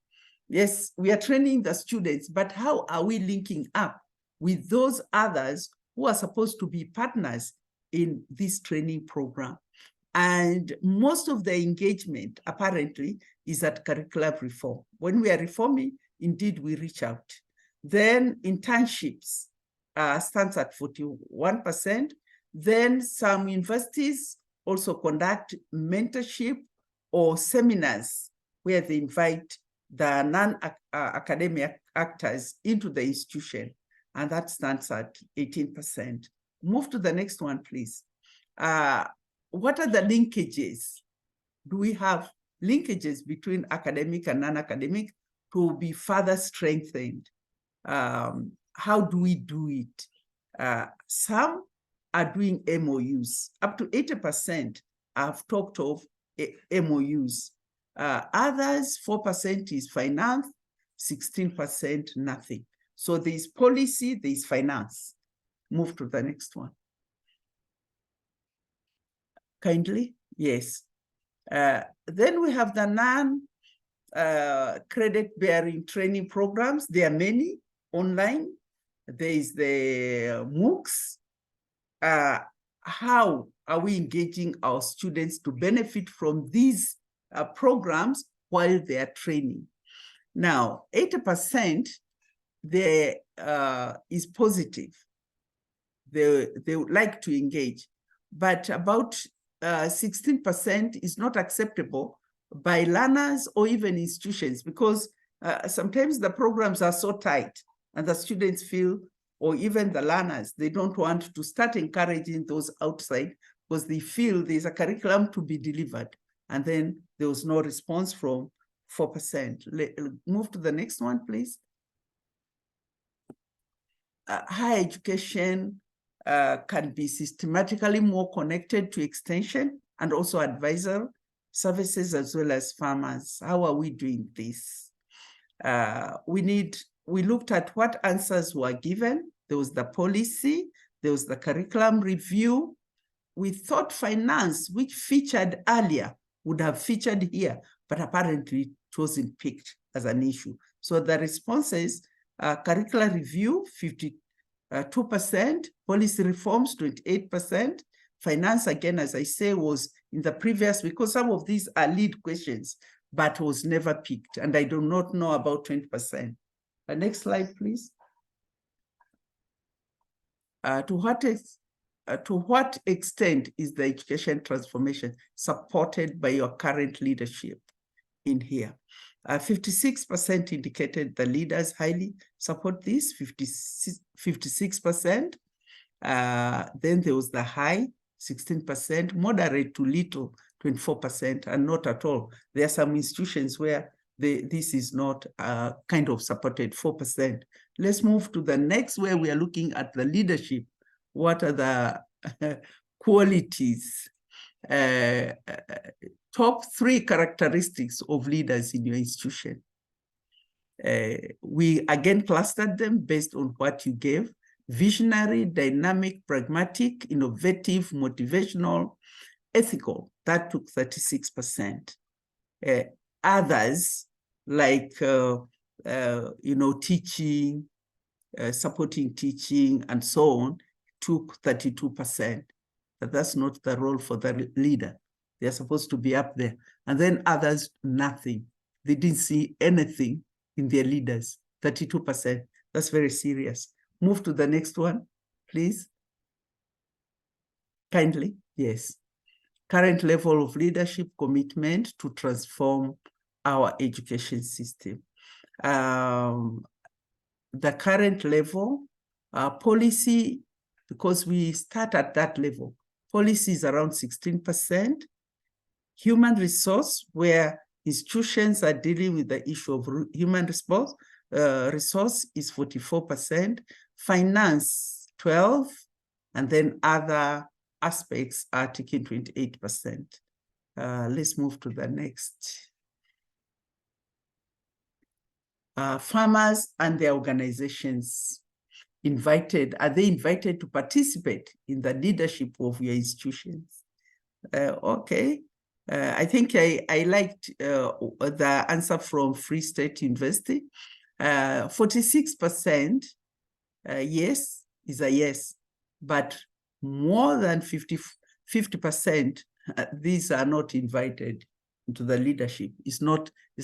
Yes, we are training the students, but how are we linking up with those others who are supposed to be partners in this training program? And most of the engagement, apparently, is at curriculum reform. When we are reforming, indeed, we reach out. Then internships stands at 41%. Then some universities also conduct mentorship or seminars where they invite the non-academic actors into the institution, and that stands at 18%. Move to the next one, please. What are the linkages? Do we have linkages between academic and non-academic to be further strengthened? How do we do it? Some are doing MOUs. Up to 80% have talked of MOUs. Others, 4% is finance, 16% nothing. So there's policy, there's finance. Move to the next one. Kindly, yes. Then we have the non-credit bearing training programs. There are many online. There is the MOOCs. How are we engaging our students to benefit from these programs while they are training? Now, 80% there is positive. They would like to engage, but about 16% is not acceptable by learners or even institutions, because sometimes the programs are so tight and the students feel, or even the learners, they don't want to start encouraging those outside because they feel there's a curriculum to be delivered. And then there was no response from 4%. Move to the next one, please. Higher education can be systematically more connected to extension and also advisor services as well as farmers. How are we doing this? We looked at what answers were given. There was the policy, there was the curriculum review. We thought finance, which featured earlier, would have featured here, but apparently it wasn't picked as an issue. So the responses, curricular review, 52%, policy reforms, 28%. Finance, again, as I say, was in the previous, because some of these are lead questions, but was never picked. And I do not know about 20%. The next slide, please. To what extent is the education transformation supported by your current leadership in here? 56% indicated the leaders highly support this, 56%. Then there was the high, 16%, moderate to little, 24%, and not at all. There are some institutions where this is not kind of supported, 4%. Let's move to the next, where we are looking at the leadership. What are the qualities? Top 3 characteristics of leaders in your institution. We again clustered them based on what you gave: visionary, dynamic, pragmatic, innovative, motivational, ethical. That took 36%. Others, like teaching, supporting teaching, and so on, took 32%. But that's not the role for the leader. They're supposed to be up there. And then others, nothing. They didn't see anything in their leaders, 32%. That's very serious. Move to the next one, please. Kindly, yes. Current level of leadership commitment to transform our education system. The current level, policy, because we start at that level, policy is around 16%. Human resource, where institutions are dealing with the issue of human resource is 44%. Finance, 12%. And then other aspects are taking 28%. Let's move to the next. Farmers and their organizations invited, are they invited to participate in the leadership of your institutions? Okay. I think I liked the answer from Free State University. 46% yes is a yes, but more than 50%, these are not invited into the leadership. It's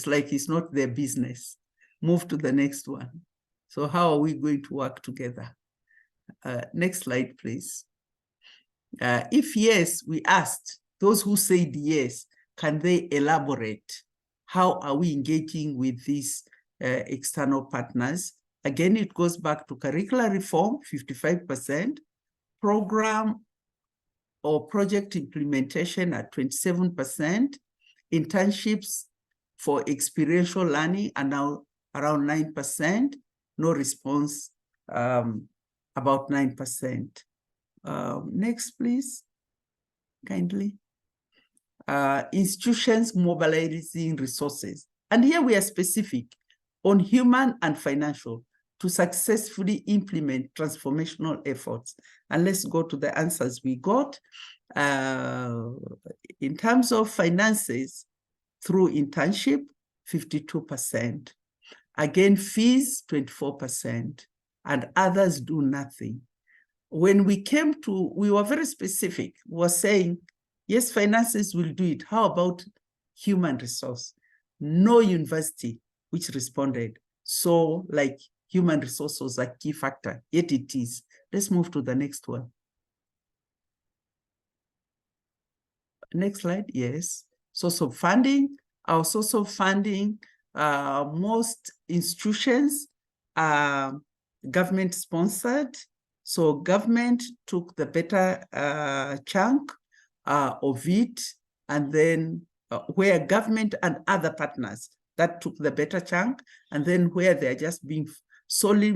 like it's not their business. Move to the next one. So how are we going to work together? Next slide, please. If yes, we asked those who said yes, can they elaborate? How are we engaging with these external partners? Again, it goes back to curricular reform, 55%, program or project implementation at 27%, internships for experiential learning are now around 9%, no response, about 9%. Next, please, kindly. Institutions mobilizing resources. And here we are specific on human and financial to successfully implement transformational efforts. And let's go to the answers we got. In terms of finances, through internship, 52%. Again, fees, 24%. And others do nothing. When we came to, we were very specific. We were saying, yes, finances will do it. How about human resource? No university which responded. So like human resource was a key factor, yet it is. Let's move to the next one. Next slide, yes. Source of funding. Our source of funding, most institutions are government sponsored. So government took the better chunk of it, and then where government and other partners, that took the better chunk, and then where they're just being solely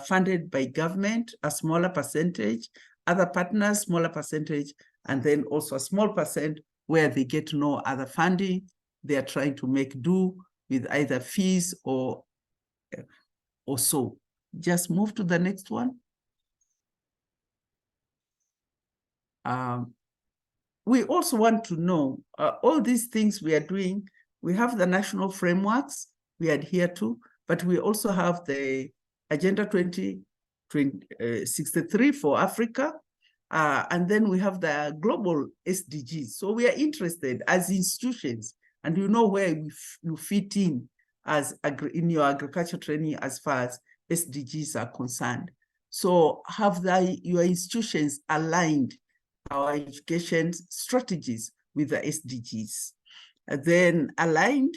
funded by government, a smaller percentage, other partners, smaller percentage, and then also a small percent where they get no other funding. They are trying to make do with either fees or so. Just move to the next one. We also want to know all these things we are doing. We have the national frameworks we adhere to, but we also have the Agenda 2063 for Africa, and then we have the global SDGs. So we are interested as institutions, and you know where you fit in as in your agriculture training as far as SDGs are concerned. So have your institutions aligned our education strategies with the SDGs? Then aligned,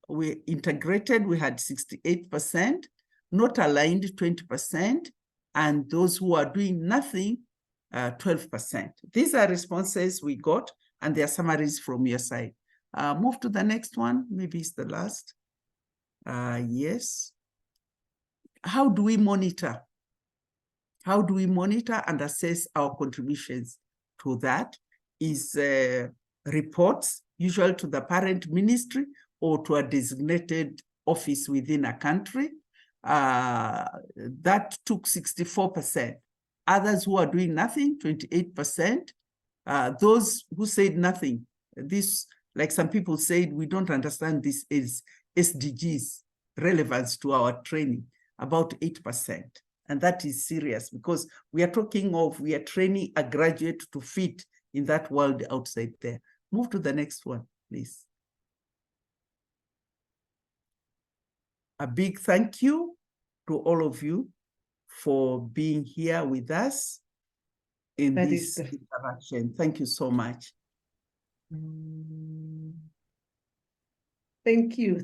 we integrated, we had 68%, not aligned 20%, and those who are doing nothing, 12%. These are responses we got, and they are summaries from your side. Move to the next one, maybe it's the last. Yes. How do we monitor? How do we monitor and assess our contributions to that? Is reports, usually to the parent ministry or to a designated office within a country. That took 64%. Others who are doing nothing, 28%. Those who said nothing, this, like some people said, we don't understand this is SDGs relevance to our training, about 8%. And that is serious because we are talking of, we are training a graduate to fit in that world outside there. Move to the next one, please. A big thank you to all of you for being here with us in this interaction. Thank you so much. Thank you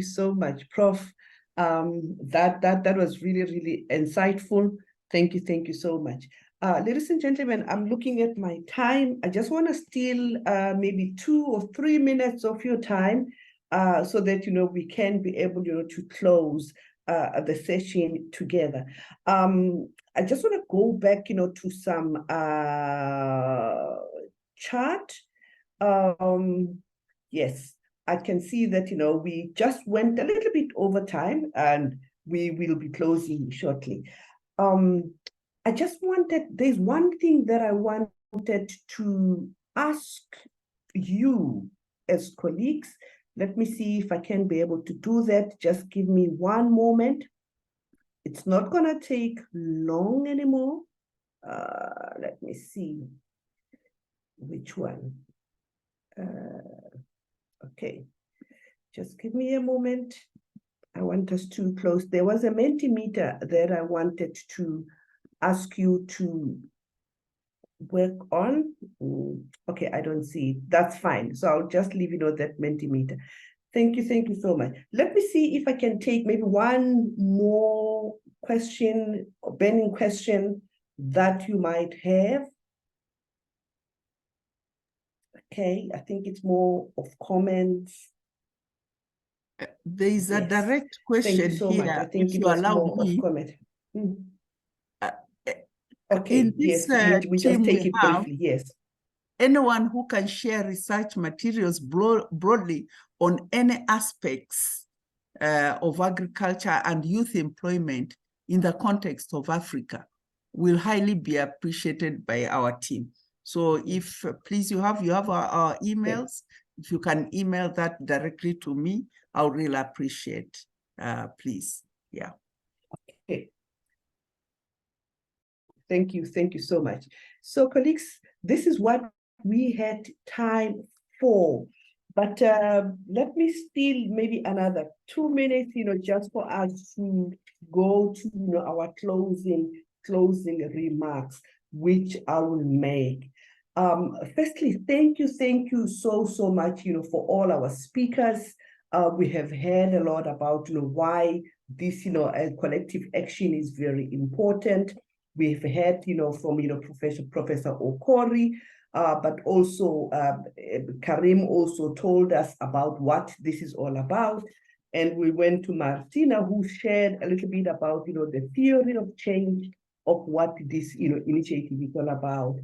so much, Prof. That was really, really insightful. Thank you so much. Ladies and gentlemen, I'm looking at my time. I just want to steal maybe 2 or 3 minutes of your time so that, we can be able, to close the session together. I just want to go back, to some chart. Yes, I can see that, we just went a little bit over time and we will be closing shortly. I just wanted, there's one thing that I wanted to ask you as colleagues. Let me see if I can be able to do that. Just give me one moment. It's not gonna take long anymore. Let me see which one. Okay, just give me a moment. I want us to close. There was a Mentimeter that I wanted to ask you to work on. Okay, I don't see it. That's fine. So I'll just leave that Mentimeter. Thank you so much. Let me see if I can take maybe one more question or burning question that you might have. Okay, I think it's more of comments. There is a direct question Thank you so here, much. I think if it you was allow more me. of comment. Okay, in this, yes, we just take it have, briefly, yes. Anyone who can share research materials broadly on any aspects of agriculture and youth employment in the context of Africa will highly be appreciated by our team. So if, please, you have our emails. If you can email that directly to me, I'll really appreciate, please. Yeah. Okay. Thank you so much. So colleagues, this is what we had time for, but let me steal maybe another 2 minutes, just for us to go to our closing remarks, which I will make. Firstly, thank you so much, for all our speakers. We have heard a lot about, why this, collective action is very important. We've heard, from, Professor Okori, but also Karim also told us about what this is all about. And we went to Martina, who shared a little bit about, the theory of change of what this, initiative is all about.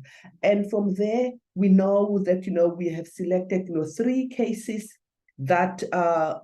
And from there, we know that, we have selected, 3 cases that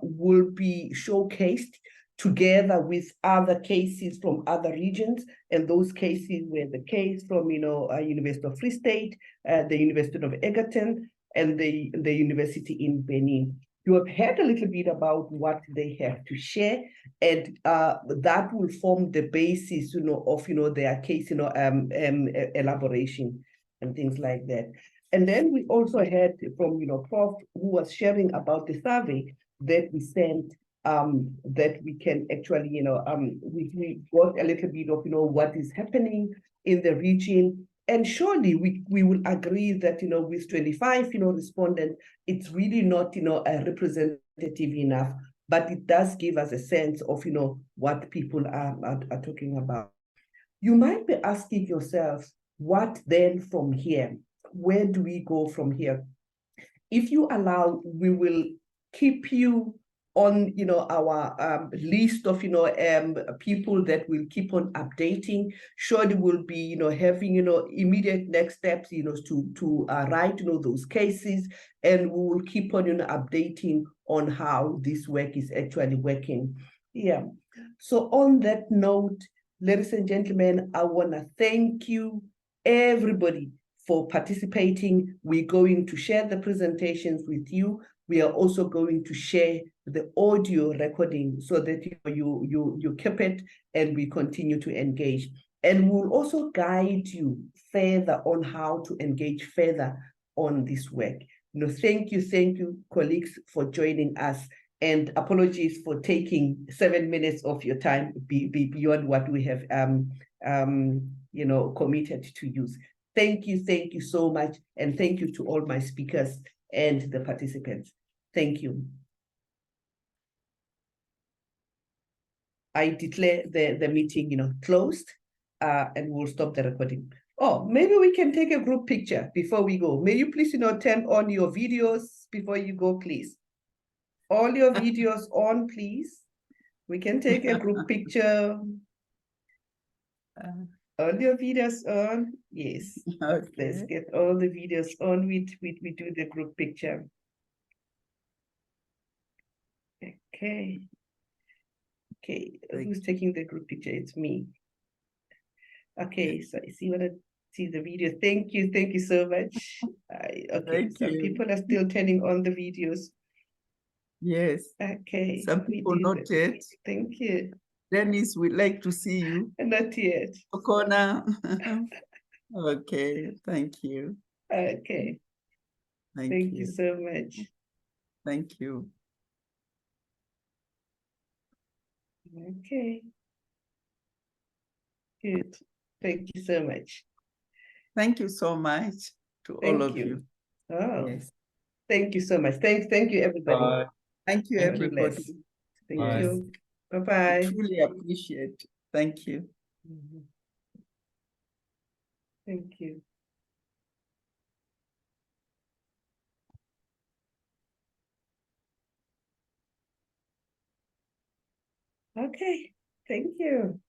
will be showcased together with other cases from other regions, and those cases were the case from, University of Free State, the University of Egerton, and the University in Benin. You have heard a little bit about what they have to share, and that will form the basis, of, their case, elaboration and things like that. And then we also heard from, Prof, who was sharing about the survey that we sent, that we can actually, we got a little bit of, what is happening in the region. And surely we will agree that, with 25, respondents, it's really not, representative enough, but it does give us a sense of, what people are talking about. You might be asking yourselves, what then from here? Where do we go from here? If you allow, we will keep you on, our list of, people that will keep on updating. Surely we'll be, having, immediate next steps, to write, those cases, and we will keep on, updating on how this work is actually working. Yeah. So on that note, ladies and gentlemen, I want to thank you, everybody, for participating. We're going to share the presentations with you. We are also going to share the audio recording so that you keep it and we continue to engage. And we'll also guide you further on how to engage further on this work. Thank you, colleagues, for joining us. And apologies for taking 7 minutes of your time beyond what we have committed to use. Thank you so much, and thank you to all my speakers and the participants. Thank you. I declare the meeting, closed, and we'll stop the recording. Oh, maybe we can take a group picture before we go. May you please, turn on your videos before you go, please. All your videos on, please. We can take a group picture. All your videos on, yes. Okay. Let's get all the videos on. We do the group picture. Okay. Okay, who's taking the group picture? It's me. Okay, so I see the video. Thank you so much. Okay, some people are still turning on the videos. Yes. Okay. Some people not yet. Thank you. Dennis, we'd like to see you. Not yet. Okona. Okay, thank you. Okay. Thank you so much. Thank you. Okay. Good. Thank you so much. Thank you so much to all of you. Oh, yes. Thank you so much. Thank you, everybody. Thank you, everybody. Thank you. Bye-bye. I truly appreciate it. Thank you. Thank you. Okay, thank you.